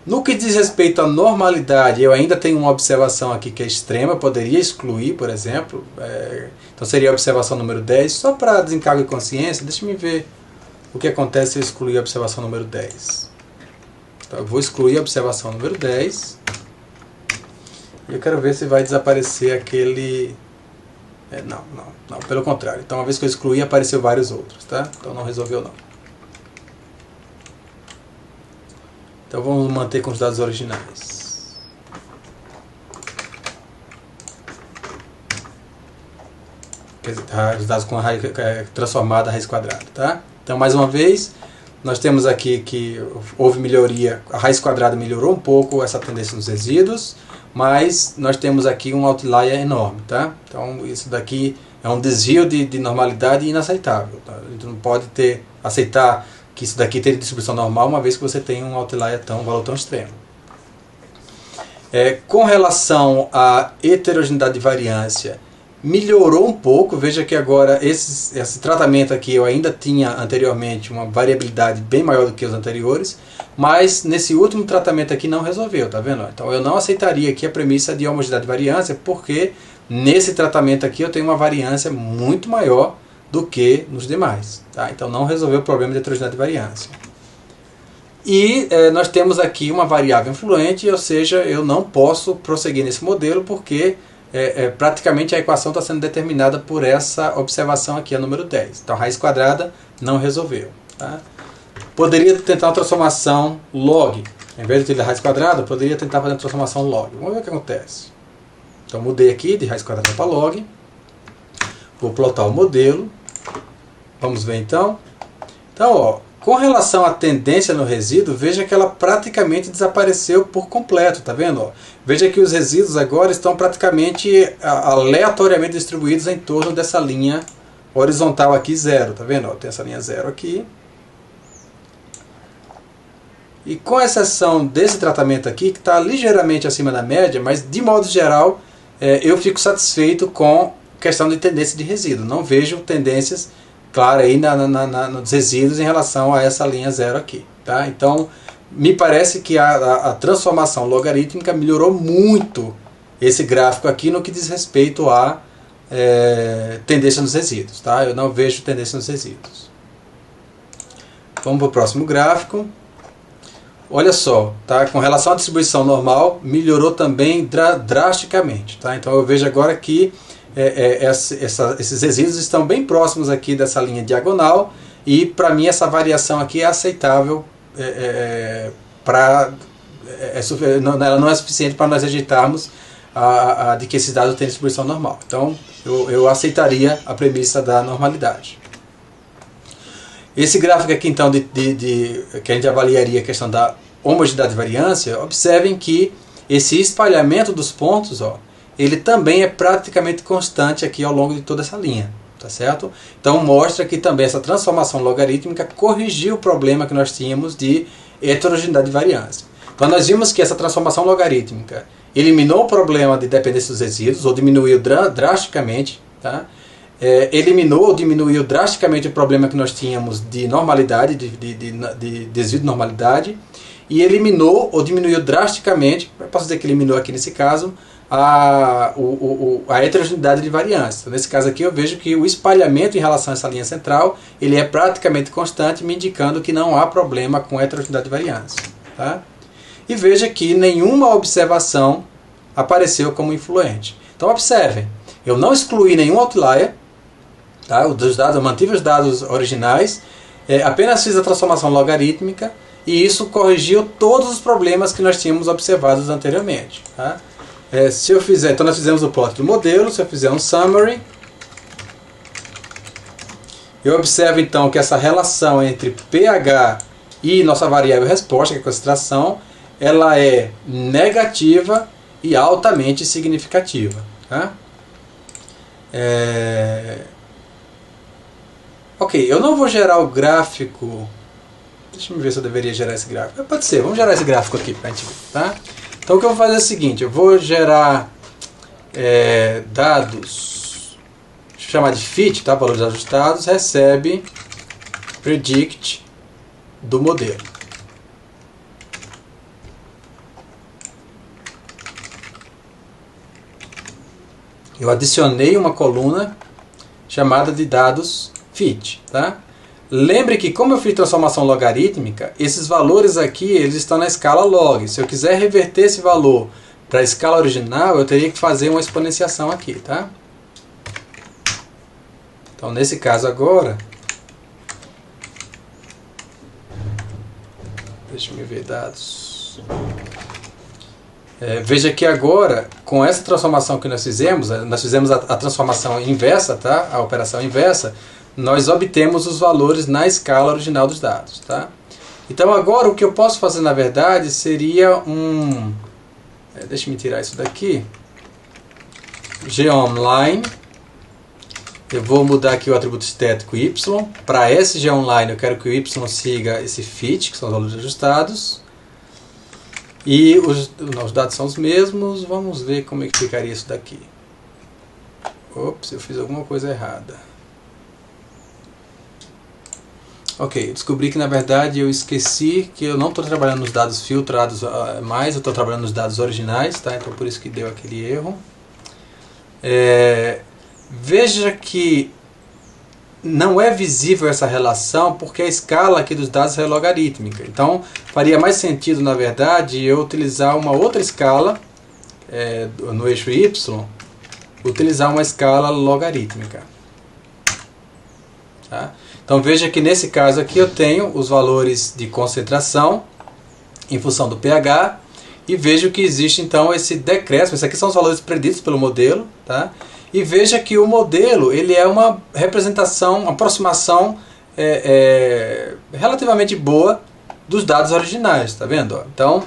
No que diz respeito à normalidade, eu ainda tenho uma observação aqui que é extrema, eu poderia excluir, por exemplo. Então seria a observação número 10, só para desencargo de consciência. Deixa eu ver o que acontece se eu excluir a observação número 10. Então eu vou excluir a observação número 10. E eu quero ver se vai desaparecer aquele... Não, pelo contrário. Então uma vez que eu excluí, apareceu vários outros, tá? Então não resolveu não. Então vamos manter com os dados originais. Quer dizer, os dados com a raiz transformada a raiz quadrada. Tá? Então mais uma vez, nós temos aqui que houve melhoria, a raiz quadrada melhorou um pouco essa tendência nos resíduos, mas nós temos aqui um outlier enorme. Tá? Então isso daqui é um desvio de normalidade inaceitável. Tá? A gente não pode aceitar que isso daqui tem distribuição normal, uma vez que você tem um outlier um valor tão extremo. Com relação à heterogeneidade de variância, melhorou um pouco. Veja que agora esse tratamento aqui eu ainda tinha anteriormente uma variabilidade bem maior do que os anteriores, mas nesse último tratamento aqui não resolveu, tá vendo? Então eu não aceitaria aqui a premissa de homogeneidade de variância, porque nesse tratamento aqui eu tenho uma variância muito maior do que nos demais. Tá? Então não resolveu o problema de heterogeneidade de variância. E nós temos aqui uma variável influente, ou seja, eu não posso prosseguir nesse modelo porque praticamente a equação está sendo determinada por essa observação aqui, a número 10. Então a raiz quadrada não resolveu. Tá? Poderia tentar uma transformação log. Em vez de utilizar a raiz quadrada, eu poderia tentar fazer uma transformação log. Vamos ver o que acontece. Então mudei aqui de raiz quadrada para log. Vou plotar o modelo. Vamos ver então. Então, ó, com relação à tendência no resíduo, veja que ela praticamente desapareceu por completo, tá vendo? Ó? Veja que os resíduos agora estão praticamente aleatoriamente distribuídos em torno dessa linha horizontal aqui, 0, tá vendo? Ó, tem essa linha 0 aqui. E com exceção desse tratamento aqui, que está ligeiramente acima da média, mas de modo geral, eu fico satisfeito com a questão de tendência de resíduo. Não vejo tendências claro aí nos resíduos em relação a essa linha 0 aqui. Tá? Então, me parece que a transformação logarítmica melhorou muito esse gráfico aqui no que diz respeito a tendência nos resíduos. Tá? Eu não vejo tendência nos resíduos. Vamos para o próximo gráfico. olha só, tá? Com relação à distribuição normal, melhorou também drasticamente. Tá? Então eu vejo agora que esses resíduos estão bem próximos aqui dessa linha diagonal, e para mim essa variação aqui é aceitável, ela não é suficiente para nós rejeitarmos de que esses dados têm distribuição normal. Então eu aceitaria a premissa da normalidade. Esse gráfico aqui então que a gente avaliaria a questão da homogeneidade e variância, observem que esse espalhamento dos pontos, ele também é praticamente constante aqui ao longo de toda essa linha, tá certo? Então mostra que também essa transformação logarítmica corrigiu o problema que nós tínhamos de heterogeneidade e variância. Então nós vimos que essa transformação logarítmica eliminou o problema de dependência dos resíduos, ou diminuiu drasticamente, tá? Eliminou ou diminuiu drasticamente o problema que nós tínhamos de normalidade, de desvio de normalidade, e eliminou ou diminuiu drasticamente, eu posso dizer que eliminou aqui nesse caso, a heterogeneidade de variância. Então, nesse caso aqui eu vejo que o espalhamento em relação a essa linha central, ele é praticamente constante, me indicando que não há problema com heterogeneidade de variância. Tá? E veja que nenhuma observação apareceu como influente. Então observem, eu não excluí nenhum outlier, tá? Eu mantive os dados originais, apenas fiz a transformação logarítmica, e isso corrigiu todos os problemas que nós tínhamos observados anteriormente. Tá? Se eu fizer, então nós fizemos o plot do modelo, se eu fizer um summary, eu observo então que essa relação entre pH e nossa variável resposta, que é a concentração, ela é negativa e altamente significativa. Tá? Ok, eu não vou gerar o gráfico. Deixa eu ver se eu deveria gerar esse gráfico. Pode ser, vamos gerar esse gráfico aqui para a gente ver. Tá? Então o que eu vou fazer é o seguinte, eu vou gerar dados, deixa eu chamar de fit, tá? Valores ajustados, recebe predict do modelo. Eu adicionei uma coluna chamada de dados fit. Tá? Lembre que como eu fiz transformação logarítmica, esses valores aqui eles estão na escala log. Se eu quiser reverter esse valor para a escala original, eu teria que fazer uma exponenciação aqui. Tá? Então nesse caso agora, deixa eu ver dados. Veja que agora, com essa transformação que nós fizemos a transformação inversa, tá? A operação inversa, nós obtemos os valores na escala original dos dados. Tá? Então agora o que eu posso fazer na verdade seria deixa eu tirar isso daqui. geonline. Eu vou mudar aqui o atributo estético y. Para esse geonline eu quero que o y siga esse fit, que são os valores ajustados. E os dados são os mesmos. Vamos ver como é que ficaria isso daqui. Ops, eu fiz alguma coisa errada. Ok, descobri que na verdade eu esqueci que eu não estou trabalhando nos dados filtrados mais, eu estou trabalhando nos dados originais, tá? Então por isso que deu aquele erro. Veja que não é visível essa relação porque a escala aqui dos dados é logarítmica. Então faria mais sentido na verdade eu utilizar uma outra escala no eixo y, utilizar uma escala logarítmica. Tá? Então veja que nesse caso aqui eu tenho os valores de concentração em função do pH e vejo que existe então esse decréscimo. Esses aqui são os valores preditos pelo modelo, tá? E veja que o modelo ele é uma representação, uma aproximação relativamente boa dos dados originais, tá vendo? Então,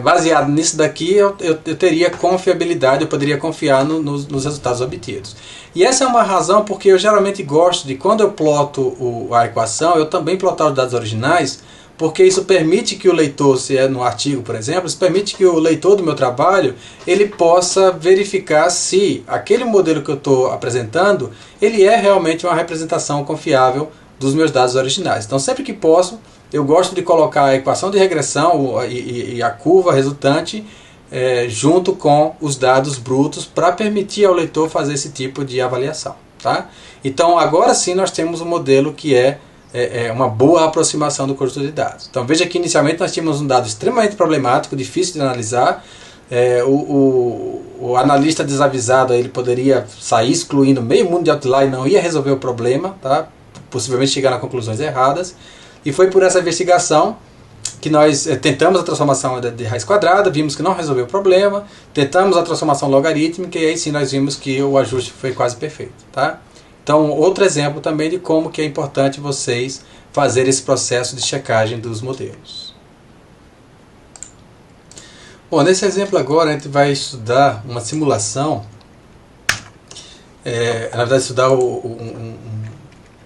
baseado nisso daqui, eu teria confiabilidade, eu poderia confiar nos resultados obtidos. E essa é uma razão porque eu geralmente gosto de, quando eu ploto a equação, eu também plotar os dados originais, porque isso permite que o leitor, se é no artigo, por exemplo, isso permite que o leitor do meu trabalho, ele possa verificar se aquele modelo que eu estou apresentando, ele é realmente uma representação confiável dos meus dados originais. Então, sempre que posso, eu gosto de colocar a equação de regressão e a curva resultante junto com os dados brutos para permitir ao leitor fazer esse tipo de avaliação. Tá? Então, agora sim nós temos um modelo que é uma boa aproximação do conjunto de dados. Então veja que inicialmente nós tínhamos um dado extremamente problemático, difícil de analisar. O analista desavisado ele poderia sair excluindo meio mundo de outlier e não ia resolver o problema, tá? Possivelmente chegar a conclusões erradas. E foi por essa investigação que nós tentamos a transformação de raiz quadrada, vimos que não resolveu o problema, tentamos a transformação logarítmica e aí sim nós vimos que o ajuste foi quase perfeito. Tá? Então, outro exemplo também de como que é importante vocês fazerem esse processo de checagem dos modelos. Bom, nesse exemplo agora a gente vai estudar uma simulação, na verdade estudar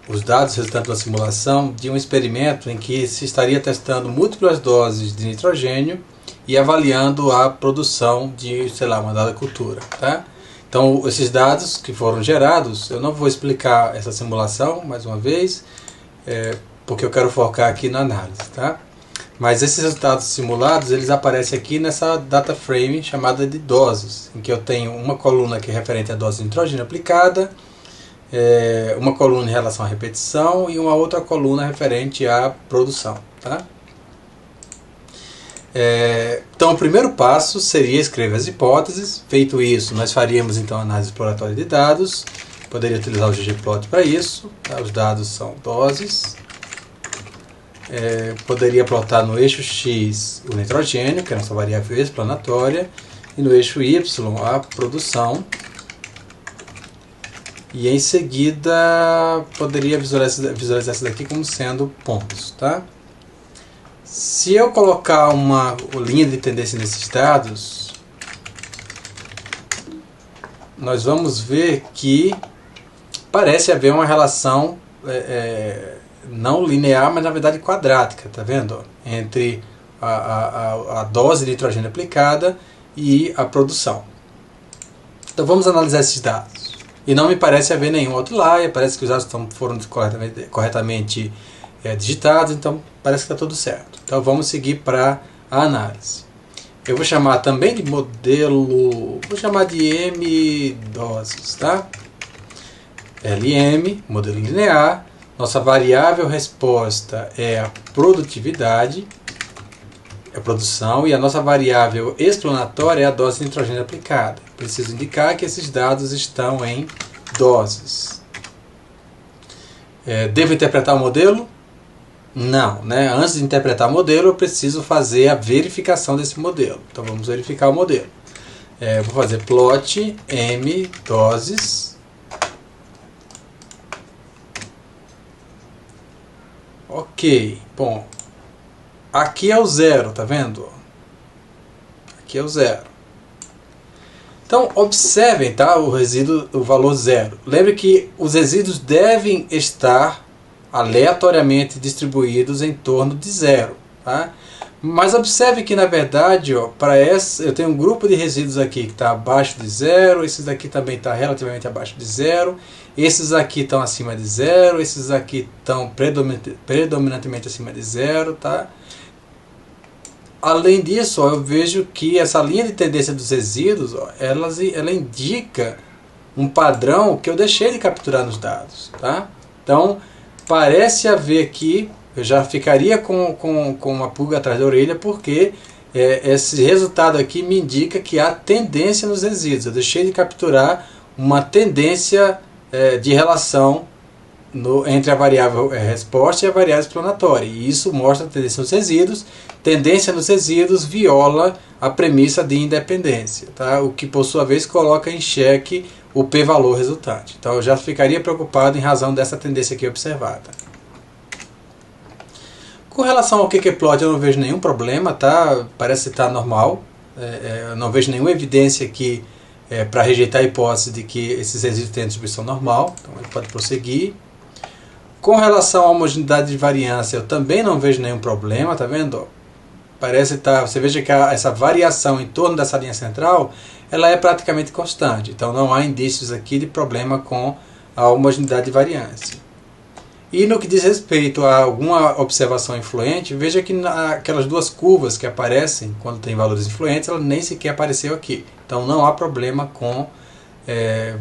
os dados resultantes da simulação de um experimento em que se estaria testando múltiplas doses de nitrogênio e avaliando a produção de, sei lá, uma dada cultura. Tá? Então, esses dados que foram gerados, eu não vou explicar essa simulação, mais uma vez, porque eu quero focar aqui na análise. Tá? Mas esses resultados simulados, eles aparecem aqui nessa data frame chamada de doses, em que eu tenho uma coluna que é referente à dose de nitrogênio aplicada, uma coluna em relação à repetição e uma outra coluna referente à produção. Tá? Então o primeiro passo seria escrever as hipóteses. Feito isso, nós faríamos então a análise exploratória de dados. Poderia utilizar o ggplot para isso. Tá? Os dados são doses. Poderia plotar no eixo X o nitrogênio, que é a nossa variável explanatória, e no eixo Y a produção. E em seguida poderia visualizar isso daqui como sendo pontos. Tá? Se eu colocar uma linha de tendência nesses dados, nós vamos ver que parece haver uma relação não linear, mas na verdade quadrática, tá vendo? Entre a dose de nitrogênio aplicada e a produção. Então vamos analisar esses dados. E não me parece haver nenhum outlier, parece que os dados foram corretamente digitados, então parece que está tudo certo. Então vamos seguir para a análise. Eu vou chamar também de modelo, vou chamar de M doses, tá? LM, modelo linear. Nossa variável resposta é a produtividade, a produção, e a nossa variável explanatória é a dose de nitrogênio aplicada. Preciso indicar que esses dados estão em doses. Devo interpretar o modelo? Não, né? Antes de interpretar o modelo, eu preciso fazer a verificação desse modelo. Então vamos verificar o modelo. Vou fazer plot M doses. Ok, bom. Aqui é o zero, tá vendo? Aqui é o zero. Então, observem, tá, o valor zero. Lembre que os resíduos devem estar aleatoriamente distribuídos em torno de zero. Tá? Mas observe que, na verdade, ó, eu tenho um grupo de resíduos aqui que está abaixo de zero, esses aqui também estão relativamente abaixo de zero, esses aqui estão acima de zero, esses aqui estão predominantemente acima de zero. Tá? Além disso, ó, eu vejo que essa linha de tendência dos resíduos, ó, ela indica um padrão que eu deixei de capturar nos dados. Tá? Então, parece haver aqui, eu já ficaria com uma pulga atrás da orelha, porque esse resultado aqui me indica que há tendência nos resíduos. Eu deixei de capturar uma tendência de relação entre a variável resposta e a variável explanatória. E isso mostra a tendência nos resíduos. Tendência nos resíduos viola a premissa de independência, tá? O que por sua vez coloca em xeque o p-valor resultante. Então eu já ficaria preocupado em razão dessa tendência aqui observada. Com relação ao qqplot eu não vejo nenhum problema, tá? Parece estar normal. Eu não vejo nenhuma evidência aqui para rejeitar a hipótese de que esses resíduos têm distribuição normal. Então ele pode prosseguir. Com relação à homogeneidade de variância eu também não vejo nenhum problema, tá vendo? Parece estar, você veja que essa variação em torno dessa linha central ela é praticamente constante. Então não há indícios aqui de problema com a homogeneidade de variância. E no que diz respeito a alguma observação influente, veja que aquelas duas curvas que aparecem quando tem valores influentes, ela nem sequer apareceu aqui. Então não há problema com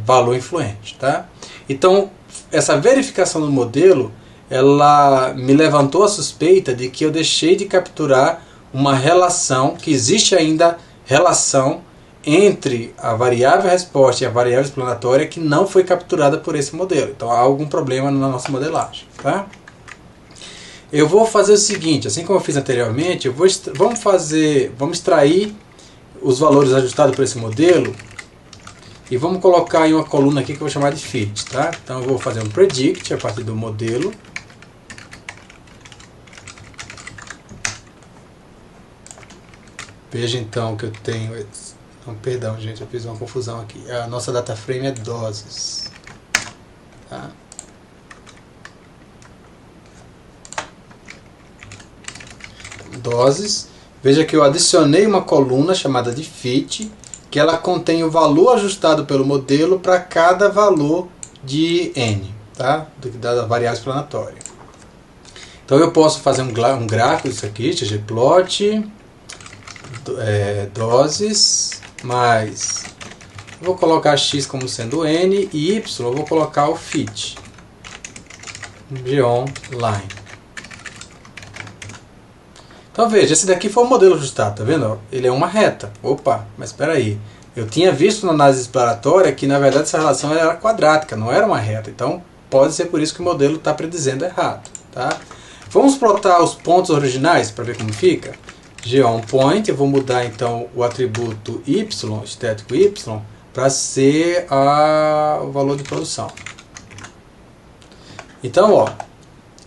valor influente. Tá? Então essa verificação do modelo ela me levantou a suspeita de que eu deixei de capturar uma relação, que existe ainda relação entre a variável resposta e a variável explanatória que não foi capturada por esse modelo. Então há algum problema na nossa modelagem. Tá? Eu vou fazer o seguinte, assim como eu fiz anteriormente, vamos extrair os valores ajustados por esse modelo e vamos colocar em uma coluna aqui que eu vou chamar de fit. Tá? Então eu vou fazer um predict a partir do modelo. Veja então que eu tenho... Não, perdão, gente, eu fiz uma confusão aqui. A nossa data frame é doses. Tá? Doses. Veja que eu adicionei uma coluna chamada de fit, que ela contém o valor ajustado pelo modelo para cada valor de n, tá? Da variável explanatória. Então eu posso fazer um gráfico disso aqui, ggplot, doses, mais, vou colocar x como sendo n, e y eu vou colocar o fit, geonLine. Então veja, esse daqui foi o modelo ajustado, tá vendo? Ele é uma reta. Opa, mas espera aí. Eu tinha visto na análise exploratória que na verdade essa relação era quadrática, não era uma reta. Então pode ser por isso que o modelo está predizendo errado. Tá? Vamos plotar os pontos originais para ver como fica. GeoPoint, eu vou mudar então o atributo y, estético y, para ser o valor de produção. Então, ó,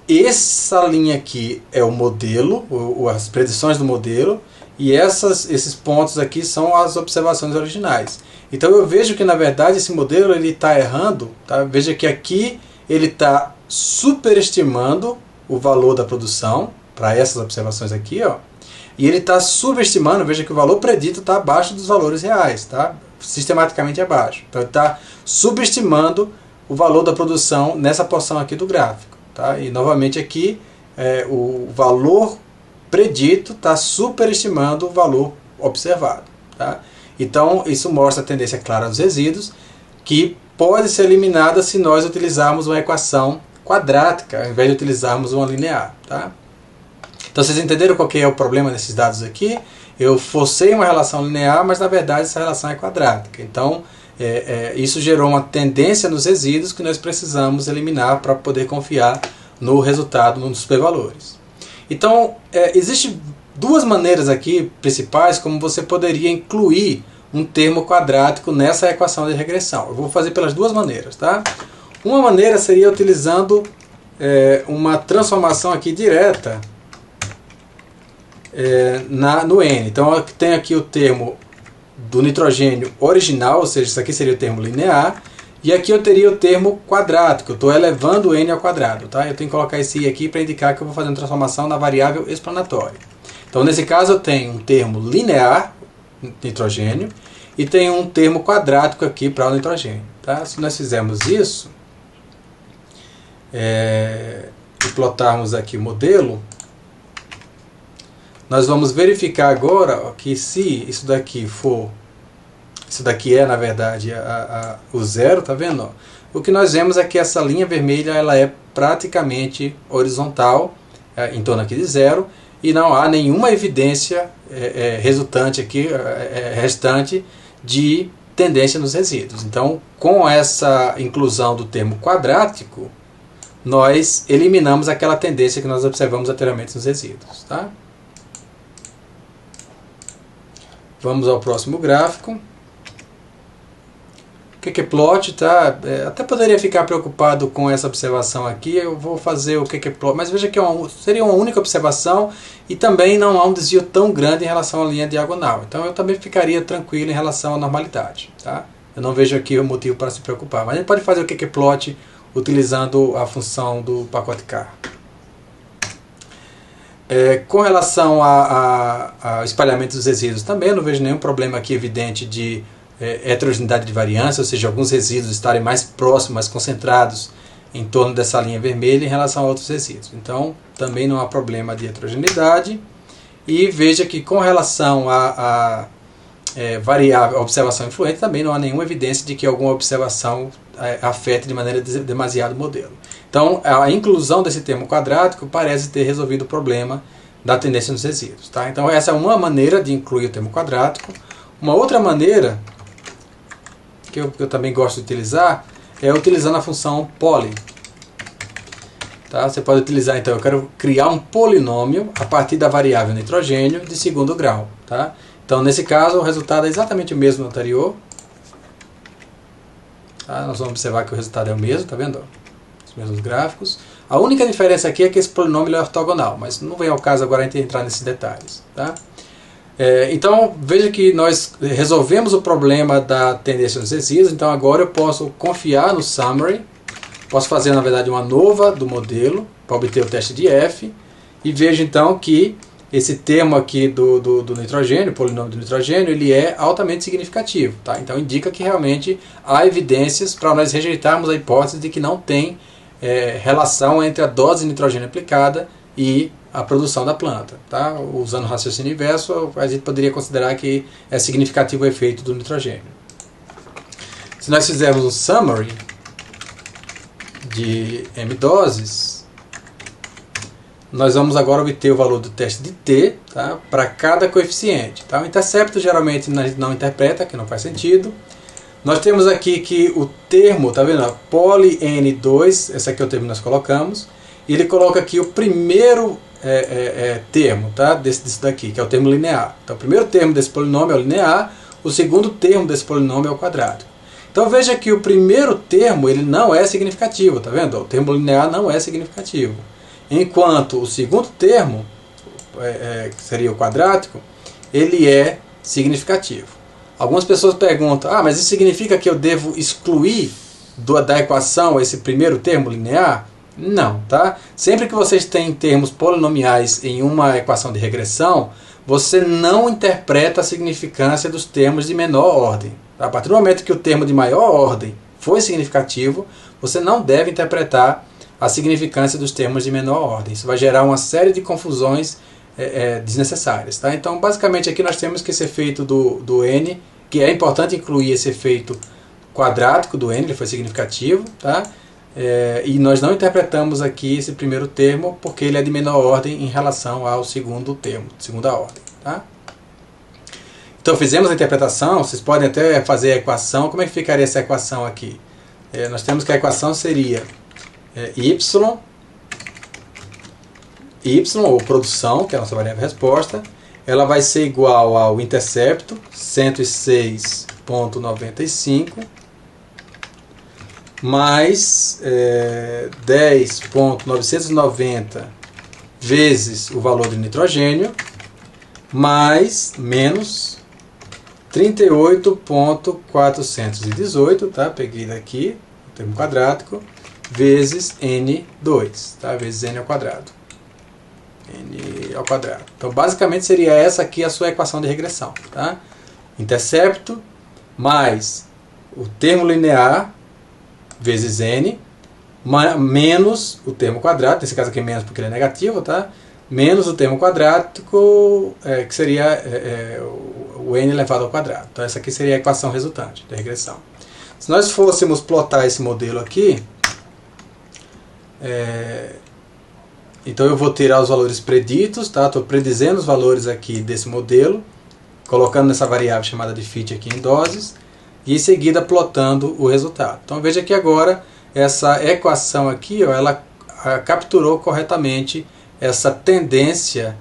essa linha aqui é o modelo, as predições do modelo, e esses pontos aqui são as observações originais. Então eu vejo que na verdade esse modelo ele está errando, tá? Veja que aqui ele está superestimando o valor da produção para essas observações aqui, ó. E ele está subestimando, veja que o valor predito está abaixo dos valores reais, tá? Sistematicamente abaixo. Então ele está subestimando o valor da produção nessa porção aqui do gráfico. Tá? E novamente aqui, o valor predito está superestimando o valor observado. Tá? Então isso mostra a tendência clara dos resíduos, que pode ser eliminada se nós utilizarmos uma equação quadrática, ao invés de utilizarmos uma linear. Tá? Então vocês entenderam qual que é o problema desses dados aqui? Eu forcei uma relação linear, mas na verdade essa relação é quadrática. Então isso gerou uma tendência nos resíduos que nós precisamos eliminar para poder confiar no resultado, nos supervalores. Então existem duas maneiras aqui principais como você poderia incluir um termo quadrático nessa equação de regressão. Eu vou fazer pelas duas maneiras. Tá? Uma maneira seria utilizando uma transformação aqui direta no N. Então eu tenho aqui o termo do nitrogênio original, ou seja, isso aqui seria o termo linear, e aqui eu teria o termo quadrático, eu estou elevando o N ao quadrado. Tá? Eu tenho que colocar esse I aqui para indicar que eu vou fazer uma transformação na variável explanatória. Então nesse caso eu tenho um termo linear, nitrogênio, e tenho um termo quadrático aqui para o nitrogênio. Tá? Se nós fizermos isso, e plotarmos aqui o modelo, nós vamos verificar agora que se isso daqui for, isso daqui é na verdade o zero, tá vendo? O que nós vemos é que essa linha vermelha ela é praticamente horizontal, em torno aqui de zero, e não há nenhuma evidência resultante aqui, restante de tendência nos resíduos. Então, com essa inclusão do termo quadrático, nós eliminamos aquela tendência que nós observamos anteriormente nos resíduos. Tá? Vamos ao próximo gráfico. Qqplot, tá? Até poderia ficar preocupado com essa observação aqui. Eu vou fazer o Qqplot, mas veja que seria uma única observação e também não há um desvio tão grande em relação à linha diagonal. Então eu também ficaria tranquilo em relação à normalidade. Tá? Eu não vejo aqui o motivo para se preocupar. Mas a gente pode fazer o Qqplot utilizando a função do pacote car. Com relação ao espalhamento dos resíduos também, eu não vejo nenhum problema aqui evidente de heterogeneidade de variância, ou seja, alguns resíduos estarem mais próximos, mais concentrados em torno dessa linha vermelha em relação a outros resíduos. Então, também não há problema de heterogeneidade. E veja que com relação variável, observação influente, também não há nenhuma evidência de que alguma observação afete de maneira demasiado o modelo. Então, a inclusão desse termo quadrático parece ter resolvido o problema da tendência nos resíduos. Tá? Então, essa é uma maneira de incluir o termo quadrático. Uma outra maneira, que eu também gosto de utilizar, é utilizando a função poly. Tá? Você pode utilizar, então, eu quero criar um polinômio a partir da variável nitrogênio de segundo grau. Tá? Então, nesse caso, o resultado é exatamente o mesmo do anterior. Tá? Nós vamos observar que o resultado é o mesmo, tá vendo? Os mesmos gráficos. A única diferença aqui é que esse polinômio é ortogonal, mas não vem ao caso agora a gente entrar nesses detalhes. Tá? Então, veja que nós resolvemos o problema da tendência nos resíduos, então agora eu posso confiar no summary, posso fazer, na verdade, uma nova do modelo para obter o teste de F, e vejo então que esse termo aqui do nitrogênio, o polinômio do nitrogênio, ele é altamente significativo. Tá? Então indica que realmente há evidências para nós rejeitarmos a hipótese de que não tem relação entre a dose de nitrogênio aplicada e a produção da planta. Tá? Usando o raciocínio inverso, a gente poderia considerar que é significativo o efeito do nitrogênio. Se nós fizermos um summary de M doses, nós vamos agora obter o valor do teste de T, tá, para cada coeficiente. Tá? O intercepto geralmente a gente não interpreta, que não faz sentido. Nós temos aqui que o termo, tá vendo? Poly N2, esse aqui é o termo que nós colocamos, e ele coloca aqui o primeiro termo, tá, desse daqui, que é o termo linear. Então o primeiro termo desse polinômio é o linear, o segundo termo desse polinômio é o quadrático. Então veja que o primeiro termo ele não é significativo, tá vendo? O termo linear não é significativo. Enquanto o segundo termo, que seria o quadrático, ele é significativo. Algumas pessoas perguntam, mas isso significa que eu devo excluir da equação esse primeiro termo linear? Não, tá? Sempre que vocês têm termos polinomiais em uma equação de regressão, você não interpreta a significância dos termos de menor ordem. A partir do momento que o termo de maior ordem foi significativo, você não deve interpretar a significância dos termos de menor ordem. Isso vai gerar uma série de confusões desnecessárias. Tá? Então, basicamente, aqui nós temos que esse efeito do N, que é importante incluir esse efeito quadrático do N, ele foi significativo, tá? E nós não interpretamos aqui esse primeiro termo porque ele é de menor ordem em relação ao segundo termo, de segunda ordem. Tá? Então, fizemos a interpretação, vocês podem até fazer a equação. Como é que ficaria essa equação aqui? Nós temos que a equação seria y, ou produção, que é a nossa variável resposta, ela vai ser igual ao intercepto, 106,95, mais 10,990 vezes o valor de nitrogênio, mais menos 38,418, tá? Peguei daqui, o termo quadrático, vezes N2, tá? Vezes N ao quadrado. N ao quadrado. Então, basicamente, seria essa aqui a sua equação de regressão. Tá? Intercepto mais o termo linear vezes N, menos o termo quadrático, nesse caso aqui menos porque ele é negativo, tá? Menos o termo quadrático, que seria o N elevado ao quadrado. Então, essa aqui seria a equação resultante da regressão. Se nós fôssemos plotar esse modelo aqui, então eu vou tirar os valores preditos, tá? Estou predizendo os valores aqui desse modelo, colocando nessa variável chamada de fit aqui em doses, e em seguida plotando o resultado. Então veja que agora essa equação aqui, ó, ela capturou corretamente essa tendência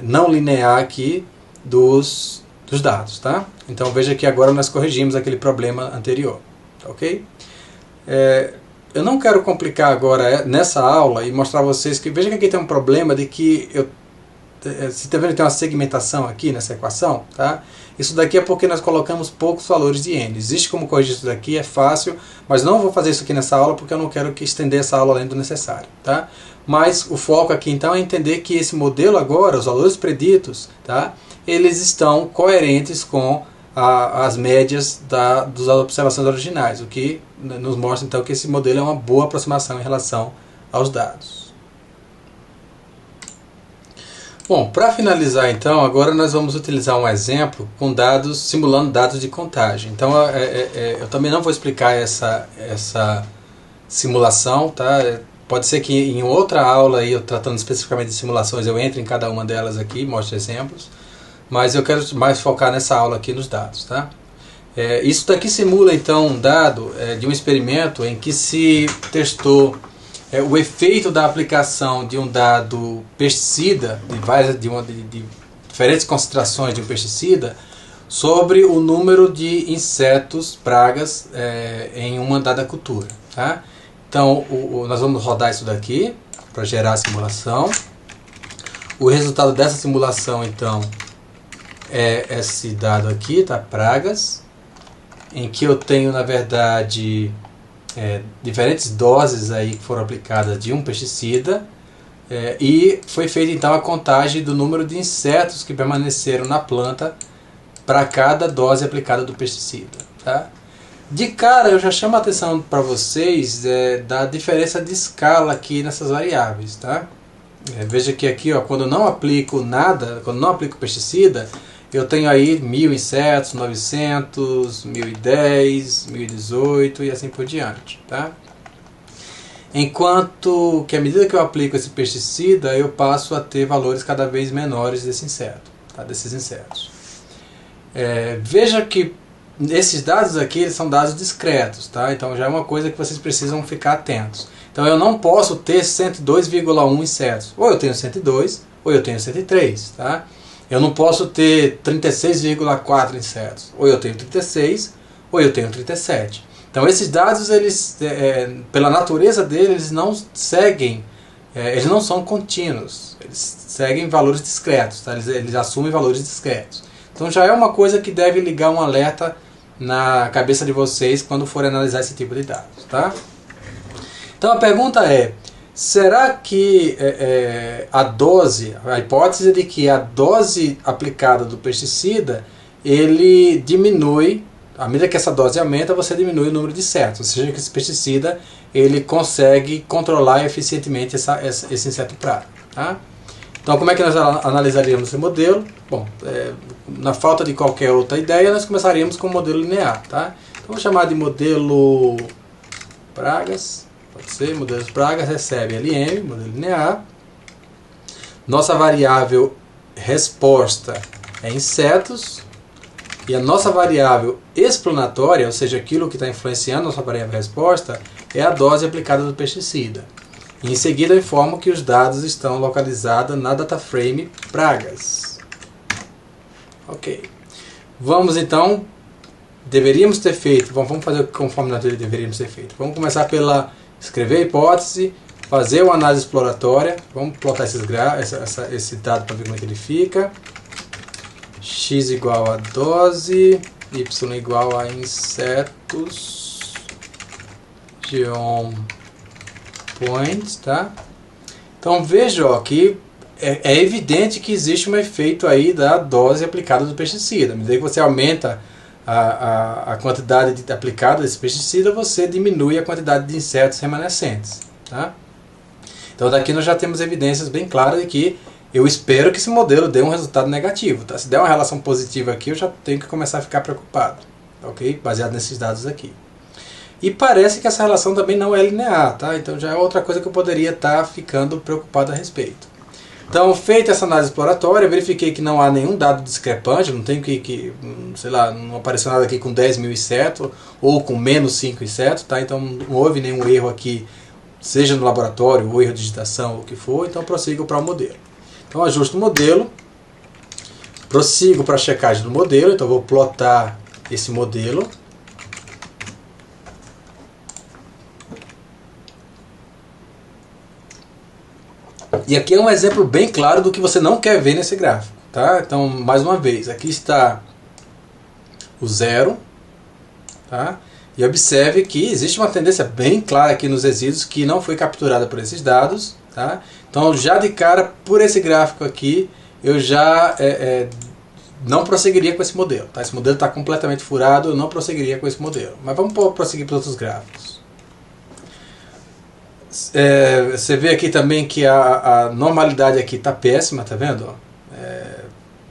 não linear aqui dos dados. Tá? Então veja que agora nós corrigimos aquele problema anterior. Ok? Eu não quero complicar agora nessa aula e mostrar a vocês que, veja que aqui tem um problema de que você está vendo que tem uma segmentação aqui nessa equação, tá? Isso daqui é porque nós colocamos poucos valores de N. Existe como corrigir isso daqui, é fácil, mas não vou fazer isso aqui nessa aula porque eu não quero estender essa aula além do necessário, tá? Mas o foco aqui então é entender que esse modelo agora, os valores preditos, tá? Eles estão coerentes com as médias das observações originais, o que nos mostra então que esse modelo é uma boa aproximação em relação aos dados. Bom, para finalizar então, agora nós vamos utilizar um exemplo com dados, simulando dados de contagem. Então eu também não vou explicar essa simulação, tá? Pode ser que em outra aula, aí, eu tratando especificamente de simulações, eu entre em cada uma delas aqui, mostre exemplos, mas eu quero mais focar nessa aula aqui nos dados, tá? Isso daqui simula então um dado de um experimento em que se testou o efeito da aplicação de um dado pesticida, de diferentes concentrações de um pesticida, sobre o número de insetos, pragas, em uma dada cultura. Tá? Então, nós vamos rodar isso daqui para gerar a simulação. O resultado dessa simulação, então, é esse dado aqui, tá? Pragas, em que eu tenho, na verdade, diferentes doses aí que foram aplicadas de um pesticida, e foi feita então a contagem do número de insetos que permaneceram na planta para cada dose aplicada do pesticida. Tá? De cara eu já chamo a atenção para vocês da diferença de escala aqui nessas variáveis. Tá? Veja que aqui, ó, quando eu não aplico nada, quando não aplico pesticida, eu tenho aí 1000 insetos, 900, 1010, 1018 e assim por diante. Tá? Enquanto que à medida que eu aplico esse pesticida, eu passo a ter valores cada vez menores desse inseto, tá? Desses insetos. Veja que esses dados aqui eles são dados discretos, tá? Então já é uma coisa que vocês precisam ficar atentos. Então eu não posso ter 102,1 insetos. Ou eu tenho 102, ou eu tenho 103. Tá? Eu não posso ter 36,4 insetos. Ou eu tenho 36, ou eu tenho 37. Então esses dados, eles, pela natureza deles, eles não seguem, eles não são contínuos. Eles seguem valores discretos, tá? Eles assumem valores discretos. Então já é uma coisa que deve ligar um alerta na cabeça de vocês quando forem analisar esse tipo de dados. Tá? Então a pergunta é, será que a hipótese é de que a dose aplicada do pesticida, ele diminui, à medida que essa dose aumenta, você diminui o número de insetos, ou seja, que esse pesticida ele consegue controlar eficientemente esse inseto praga. Tá? Então como é que nós analisaríamos esse modelo? Bom, na falta de qualquer outra ideia, nós começaríamos com o modelo linear. Tá? Então vou chamar de modelo pragas. Pode ser, modelos pragas recebe LM, modelo linear. Nossa variável resposta é insetos. E a nossa variável explanatória, ou seja, aquilo que está influenciando a nossa variável resposta, é a dose aplicada do pesticida. E em seguida eu informo que os dados estão localizados na dataframe pragas. Ok. Vamos então, deveríamos ter feito, vamos fazer conforme nós deveríamos ter feito. Vamos começar pela escrever a hipótese, fazer uma análise exploratória, vamos plotar esse dado para ver como é que ele fica. X igual a dose, Y igual a insetos, geom points, tá? Então veja ó, que é evidente que existe um efeito aí da dose aplicada do pesticida. À medida que você aumenta a quantidade aplicada desse pesticida, você diminui a quantidade de insetos remanescentes. Tá? Então daqui nós já temos evidências bem claras de que eu espero que esse modelo dê um resultado negativo. Tá? Se der uma relação positiva aqui, eu já tenho que começar a ficar preocupado. Ok? Baseado nesses dados aqui. E parece que essa relação também não é linear. Tá? Então já é outra coisa que eu poderia estar ficando preocupado a respeito. Então, feita essa análise exploratória, eu verifiquei que não há nenhum dado discrepante, não tem sei lá, não apareceu nada aqui com 10.000 insetos, ou com menos 5 insetos, tá? Então não houve nenhum erro aqui, seja no laboratório, ou erro de digitação, ou o que for, então prossigo para o modelo. Então ajusto o modelo, prossigo para a checagem do modelo, então vou plotar esse modelo. E aqui é um exemplo bem claro do que você não quer ver nesse gráfico. Tá? Então, mais uma vez, aqui está o zero. Tá? E observe que existe uma tendência bem clara aqui nos resíduos que não foi capturada por esses dados. Tá? Então, já de cara, por esse gráfico aqui, eu já não prosseguiria com esse modelo. Tá? Esse modelo está completamente furado, eu não prosseguiria com esse modelo. Mas vamos prosseguir para outros gráficos. Você vê aqui também que a normalidade aqui está péssima, tá vendo?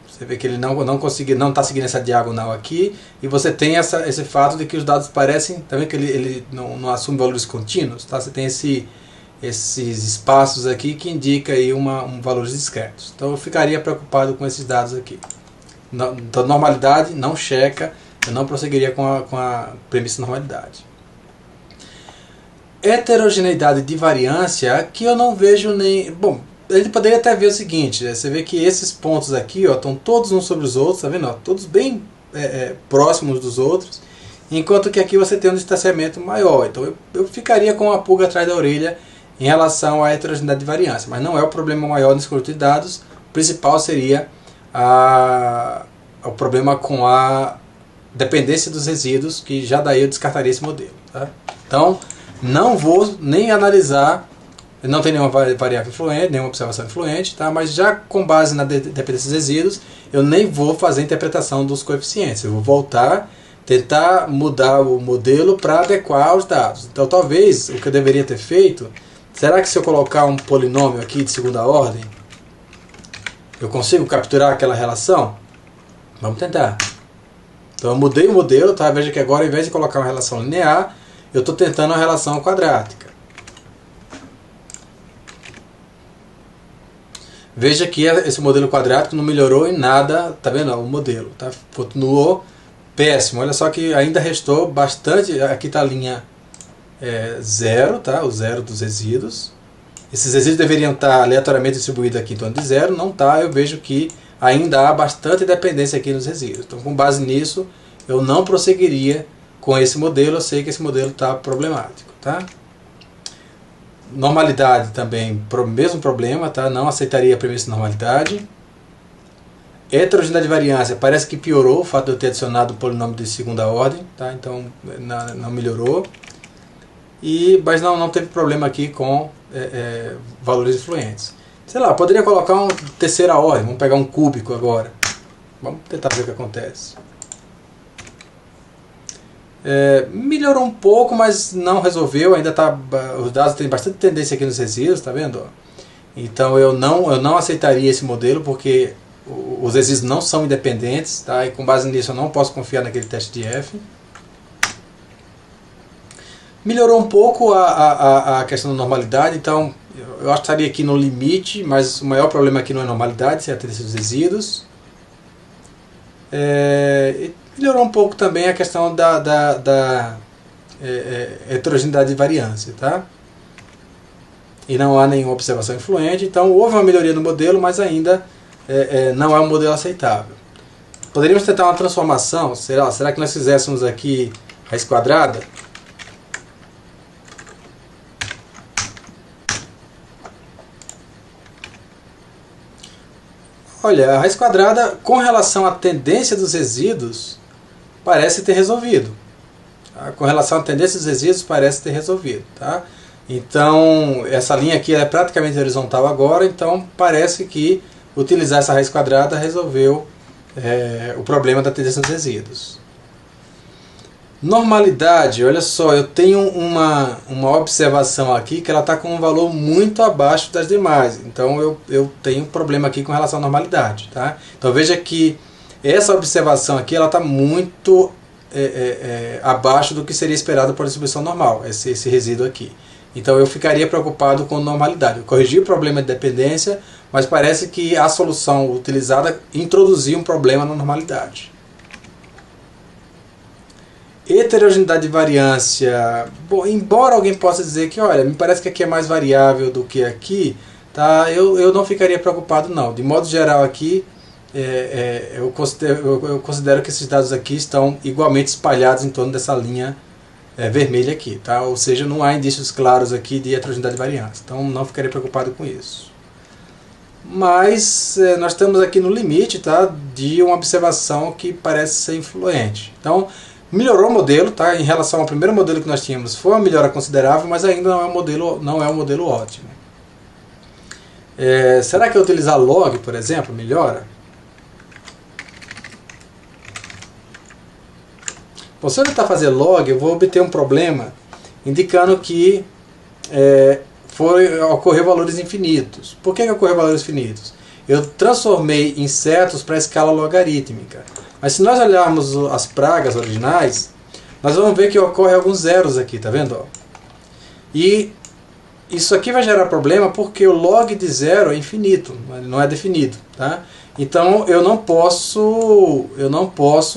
Você vê que ele não está seguindo essa diagonal aqui, e você tem esse fato de que os dados parecem, também que ele não assume valores contínuos, tá? Você tem esses espaços aqui que indicam aí valores discretos. Então eu ficaria preocupado com esses dados aqui. Então normalidade não checa, eu não prosseguiria com a premissa de normalidade. Heterogeneidade de variância, aqui eu não vejo nem... Bom, a gente poderia até ver o seguinte, você vê que esses pontos aqui estão todos uns sobre os outros, tá vendo? Todos bem próximos dos outros, enquanto que aqui você tem um distanciamento maior. Então eu ficaria com a pulga atrás da orelha em relação à heterogeneidade de variância, mas não é o problema maior nesse conjunto de dados. O principal seria o problema com a dependência dos resíduos, que já daí eu descartaria esse modelo. Tá? Então, não vou nem analisar, não tem nenhuma variável influente, nenhuma observação influente, tá? Mas já com base na dependência dos resíduos, eu nem vou fazer a interpretação dos coeficientes. Eu vou voltar, tentar mudar o modelo para adequar aos dados. Então talvez o que eu deveria ter feito, será que se eu colocar um polinômio aqui de segunda ordem, eu consigo capturar aquela relação? Vamos tentar. Então eu mudei o modelo, tá? Veja que agora, ao invés de colocar uma relação linear, eu estou tentando uma relação quadrática. Veja que esse modelo quadrático não melhorou em nada, tá vendo? O modelo, tá? Continuou péssimo. Olha só que ainda restou bastante. Aqui está a linha 0, tá? O zero dos resíduos. Esses resíduos deveriam estar aleatoriamente distribuídos aqui em torno de zero, não está. Eu vejo que ainda há bastante dependência aqui nos resíduos. Então, com base nisso, eu não prosseguiria com esse modelo. Eu sei que esse modelo está problemático, tá? Normalidade também, mesmo problema, tá? Não aceitaria a premissa de normalidade. Heterogeneidade de variância, parece que piorou o fato de eu ter adicionado o polinômio de segunda ordem, tá? Então não melhorou. Mas não teve problema aqui com valores influentes. Sei lá, poderia colocar uma terceira ordem, vamos pegar um cúbico agora. Vamos tentar ver o que acontece. Melhorou um pouco, mas não resolveu. Ainda os dados têm bastante tendência aqui nos resíduos, tá vendo? Então eu não aceitaria esse modelo, porque os resíduos não são independentes, tá? E com base nisso eu não posso confiar naquele teste de F. Melhorou um pouco a questão da normalidade, então eu acho que estaria aqui no limite, mas o maior problema aqui não é a normalidade, é a tendência dos resíduos. Melhorou um pouco também a questão da heterogeneidade de variância, tá? E não há nenhuma observação influente, então houve uma melhoria no modelo, mas ainda não é um modelo aceitável. Poderíamos tentar uma transformação, será que nós fizéssemos aqui raiz quadrada? Olha, a raiz quadrada, com relação à tendência dos resíduos, parece ter resolvido. Tá? Com relação à tendência dos resíduos, parece ter resolvido. Tá? Então, essa linha aqui é praticamente horizontal agora, então parece que utilizar essa raiz quadrada resolveu o problema da tendência dos resíduos. Normalidade, olha só, eu tenho uma observação aqui que ela está com um valor muito abaixo das demais. Então eu tenho um problema aqui com relação à normalidade. Tá? Então veja que essa observação aqui está muito abaixo do que seria esperado por distribuição normal, esse resíduo aqui. Então eu ficaria preocupado com normalidade. Eu corrigi o problema de dependência, mas parece que a solução utilizada introduziu um problema na normalidade. Heterogeneidade de variância, bom, embora alguém possa dizer que, olha, me parece que aqui é mais variável do que aqui, tá? Eu não ficaria preocupado não. De modo geral aqui, eu considero que esses dados aqui estão igualmente espalhados em torno dessa linha vermelha aqui, tá? Ou seja, não há indícios claros aqui de heterogeneidade de variância, então não ficaria preocupado com isso. Mas nós estamos aqui no limite, tá? De uma observação que parece ser influente. Então, melhorou o modelo, tá? Em relação ao primeiro modelo que nós tínhamos, foi uma melhora considerável, mas ainda não é um modelo ótimo. Será que eu utilizar log, por exemplo, melhora? Bom, se eu tentar fazer log, eu vou obter um problema indicando que ocorrer valores infinitos. Por que ocorreu valores infinitos? Eu transformei insetos para a escala logarítmica. Mas se nós olharmos as pragas originais, nós vamos ver que ocorre alguns zeros aqui, tá vendo? E isso aqui vai gerar problema porque o log de zero é infinito, não é definido, tá? Então eu não posso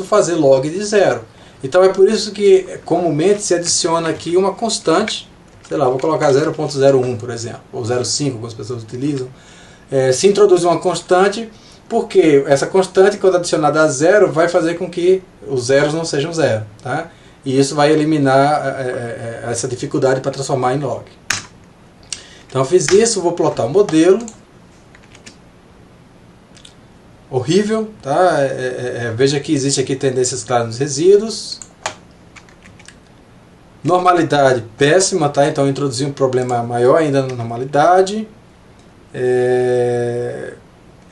fazer log de zero. Então é por isso que comumente se adiciona aqui uma constante, sei lá, vou colocar 0.01, por exemplo, ou 0.5, como as pessoas utilizam. Se introduz uma constante, porque essa constante, quando adicionada a zero, vai fazer com que os zeros não sejam zero, tá? E isso vai eliminar essa dificuldade para transformar em log. Então eu fiz isso, vou plotar o modelo. Horrível, tá? Veja que existe aqui tendências claras nos resíduos. Normalidade péssima, tá? Então eu introduzi um problema maior ainda na normalidade.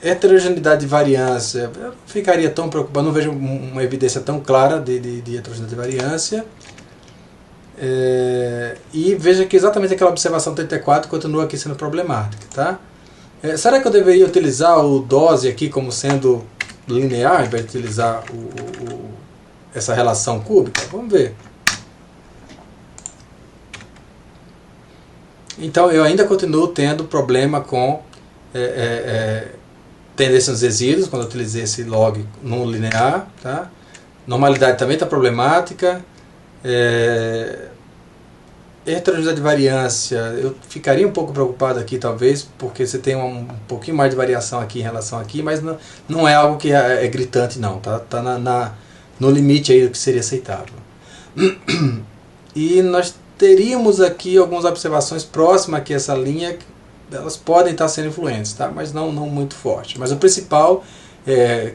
Heterogeneidade de variância, eu não ficaria tão preocupado, não vejo uma evidência tão clara de heterogeneidade de variância. E veja que exatamente aquela observação 34 continua aqui sendo problemática, tá? Será que eu deveria utilizar o dose aqui como sendo linear, ao invés de utilizar essa relação cúbica? Vamos ver. Então eu ainda continuo tendo problema com tendência nos resíduos, quando eu utilizei esse log não linear, tá? Normalidade também está problemática. Heterogeneidade de variância, eu ficaria um pouco preocupado aqui talvez, porque você tem um pouquinho mais de variação aqui em relação aqui, mas não é algo que é gritante não, tá no limite aí do que seria aceitável. E nós teríamos aqui algumas observações próximas aqui a essa linha, elas podem estar sendo influentes, tá? Mas não muito forte. Mas o principal,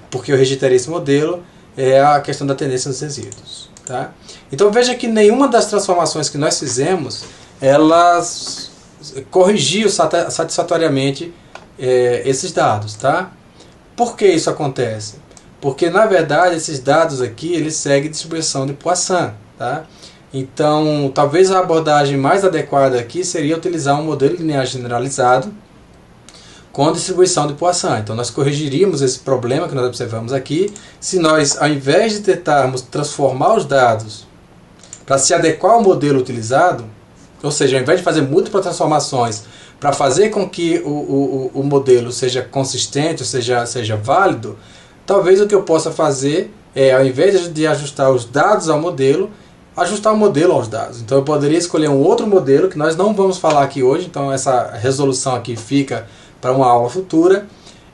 porque eu rejeitaria esse modelo, é a questão da tendência nos resíduos. Tá? Então veja que nenhuma das transformações que nós fizemos, elas corrigiu satisfatoriamente esses dados. Tá? Por que isso acontece? Porque na verdade esses dados aqui, eles seguem distribuição de Poisson. Tá? Então talvez a abordagem mais adequada aqui seria utilizar um modelo linear generalizado com distribuição de Poisson. Então nós corrigiríamos esse problema que nós observamos aqui, se nós, ao invés de tentarmos transformar os dados para se adequar ao modelo utilizado, ou seja, ao invés de fazer múltiplas transformações para fazer com que o modelo seja consistente, ou seja válido, talvez o que eu possa fazer é, ao invés de ajustar os dados ao modelo, ajustar o modelo aos dados. Então eu poderia escolher um outro modelo, que nós não vamos falar aqui hoje, então essa resolução aqui fica para uma aula futura,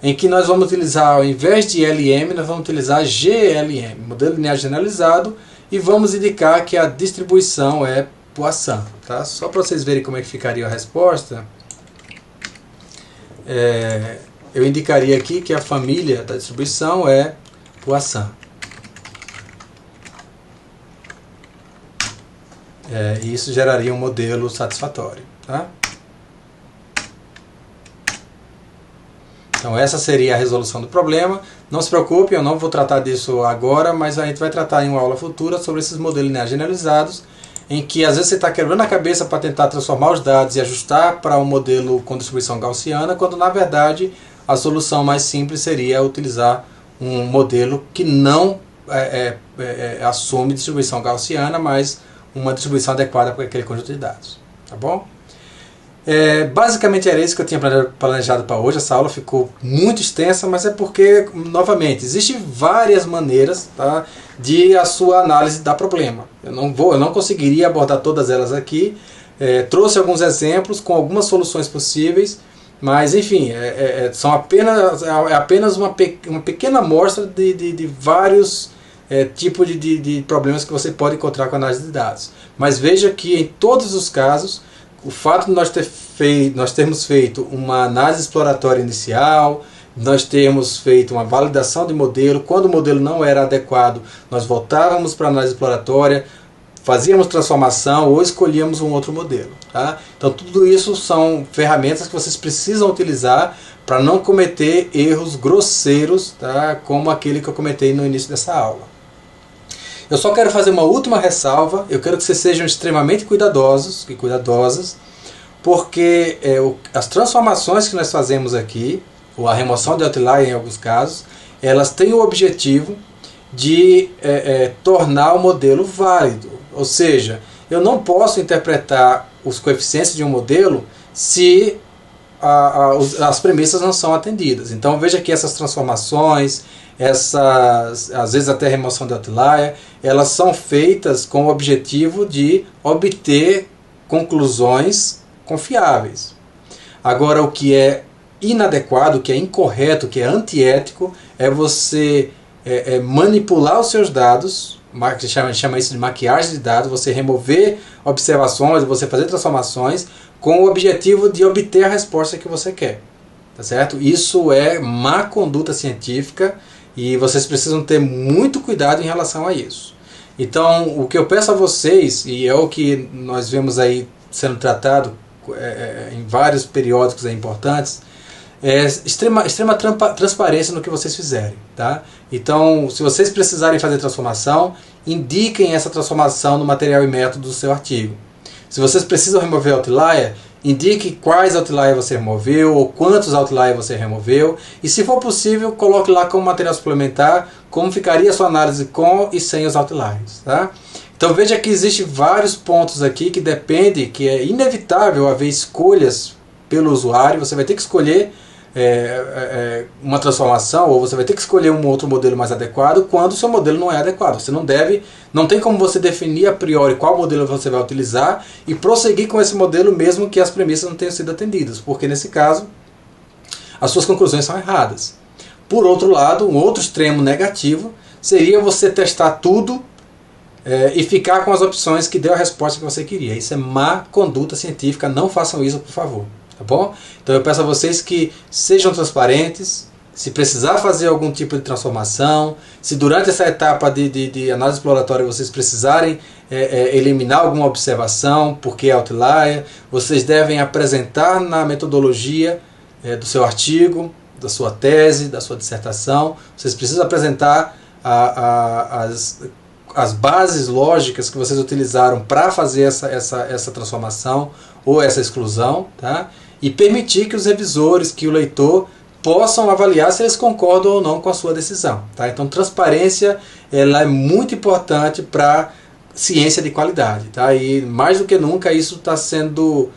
em que nós vamos utilizar, ao invés de LM, nós vamos utilizar GLM, modelo linear generalizado, e vamos indicar que a distribuição é Poisson. Tá? Só para vocês verem como é que ficaria a resposta, eu indicaria aqui que a família da distribuição é Poisson. E isso geraria um modelo satisfatório. Tá? Então essa seria a resolução do problema. Não se preocupe, eu não vou tratar disso agora, mas a gente vai tratar em uma aula futura sobre esses modelos lineares generalizados, em que às vezes você está quebrando a cabeça para tentar transformar os dados e ajustar para um modelo com distribuição gaussiana, quando na verdade a solução mais simples seria utilizar um modelo que não assume distribuição gaussiana, mas uma distribuição adequada para aquele conjunto de dados. Tá bom? Basicamente era isso que eu tinha planejado para hoje. Essa aula ficou muito extensa, mas é porque, novamente, existem várias maneiras, tá, de a sua análise dar problema. Eu não conseguiria abordar todas elas aqui. Trouxe alguns exemplos com algumas soluções possíveis, mas enfim, são apenas uma pequena amostra de vários tipos de problemas que você pode encontrar com a análise de dados. Mas veja que em todos os casos, o fato de nós termos feito uma análise exploratória inicial, nós termos feito uma validação de modelo, quando o modelo não era adequado, nós voltávamos para a análise exploratória, fazíamos transformação ou escolhíamos um outro modelo. Tá? Então tudo isso são ferramentas que vocês precisam utilizar para não cometer erros grosseiros, tá? Como aquele que eu comentei no início dessa aula. Eu só quero fazer uma última ressalva. Eu quero que vocês sejam extremamente cuidadosos e cuidadosas porque as transformações que nós fazemos aqui, ou a remoção de outlier em alguns casos, elas têm o objetivo de tornar o modelo válido. Ou seja, eu não posso interpretar os coeficientes de um modelo se as premissas não são atendidas. Então veja que essas transformações, às vezes até remoção de outlier, elas são feitas com o objetivo de obter conclusões confiáveis. Agora, o que é inadequado, o que é incorreto, o que é antiético, é você manipular os seus dados, chama isso de maquiagem de dados, você remover observações, você fazer transformações com o objetivo de obter a resposta que você quer. Tá certo? Isso é má conduta científica e vocês precisam ter muito cuidado em relação a isso. Então, o que eu peço a vocês, e é o que nós vemos aí sendo tratado em vários periódicos importantes, extrema transparência no que vocês fizerem. Tá? Então, se vocês precisarem fazer transformação, indiquem essa transformação no material e método do seu artigo. Se vocês precisam remover outlier, indique quais outlier você removeu ou quantos outlier você removeu. E se for possível, coloque lá como material suplementar como ficaria a sua análise com e sem os outliers. Tá? Então veja que existem vários pontos aqui que depende, que é inevitável haver escolhas pelo usuário. Você vai ter que escolher uma transformação, ou você vai ter que escolher um outro modelo mais adequado quando o seu modelo não é adequado. Você não tem como você definir a priori qual modelo você vai utilizar e prosseguir com esse modelo mesmo que as premissas não tenham sido atendidas, porque nesse caso as suas conclusões são erradas. Por outro lado, um outro extremo negativo seria você testar tudo e ficar com as opções que deu a resposta que você queria. Isso é má conduta científica, não façam isso, por favor. Tá bom? Então eu peço a vocês que sejam transparentes. Se precisar fazer algum tipo de transformação, se durante essa etapa de análise exploratória vocês precisarem eliminar alguma observação, porque é outlier, vocês devem apresentar na metodologia do seu artigo, da sua tese, da sua dissertação. Vocês precisam apresentar as bases lógicas que vocês utilizaram para fazer essa transformação ou essa exclusão, tá? E permitir que os revisores, que o leitor possam avaliar se eles concordam ou não com a sua decisão. Tá? Então, transparência ela é muito importante para ciência de qualidade. Tá? E mais do que nunca isso está sendo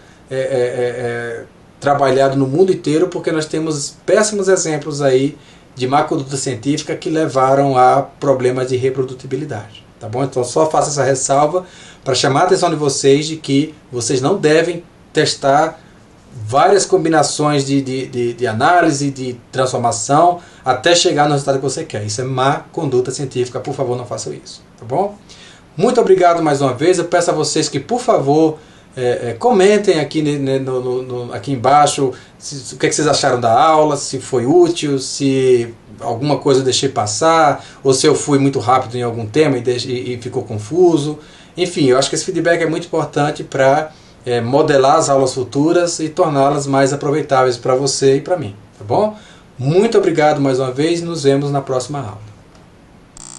trabalhado no mundo inteiro, porque nós temos péssimos exemplos aí de má conduta científica que levaram a problemas de reprodutibilidade. Tá bom? Então, só faço essa ressalva para chamar a atenção de vocês de que vocês não devem testar várias combinações de análise, de transformação, até chegar no resultado que você quer. Isso é má conduta científica, por favor, não façam isso. Tá bom? Muito obrigado mais uma vez. Eu peço a vocês que, por favor, comentem aqui, aqui embaixo o que vocês acharam da aula, se foi útil, se alguma coisa eu deixei passar, ou se eu fui muito rápido em algum tema e ficou confuso. Enfim, eu acho que esse feedback é muito importante para modelar as aulas futuras e torná-las mais aproveitáveis para você e para mim, tá bom? Muito obrigado mais uma vez e nos vemos na próxima aula.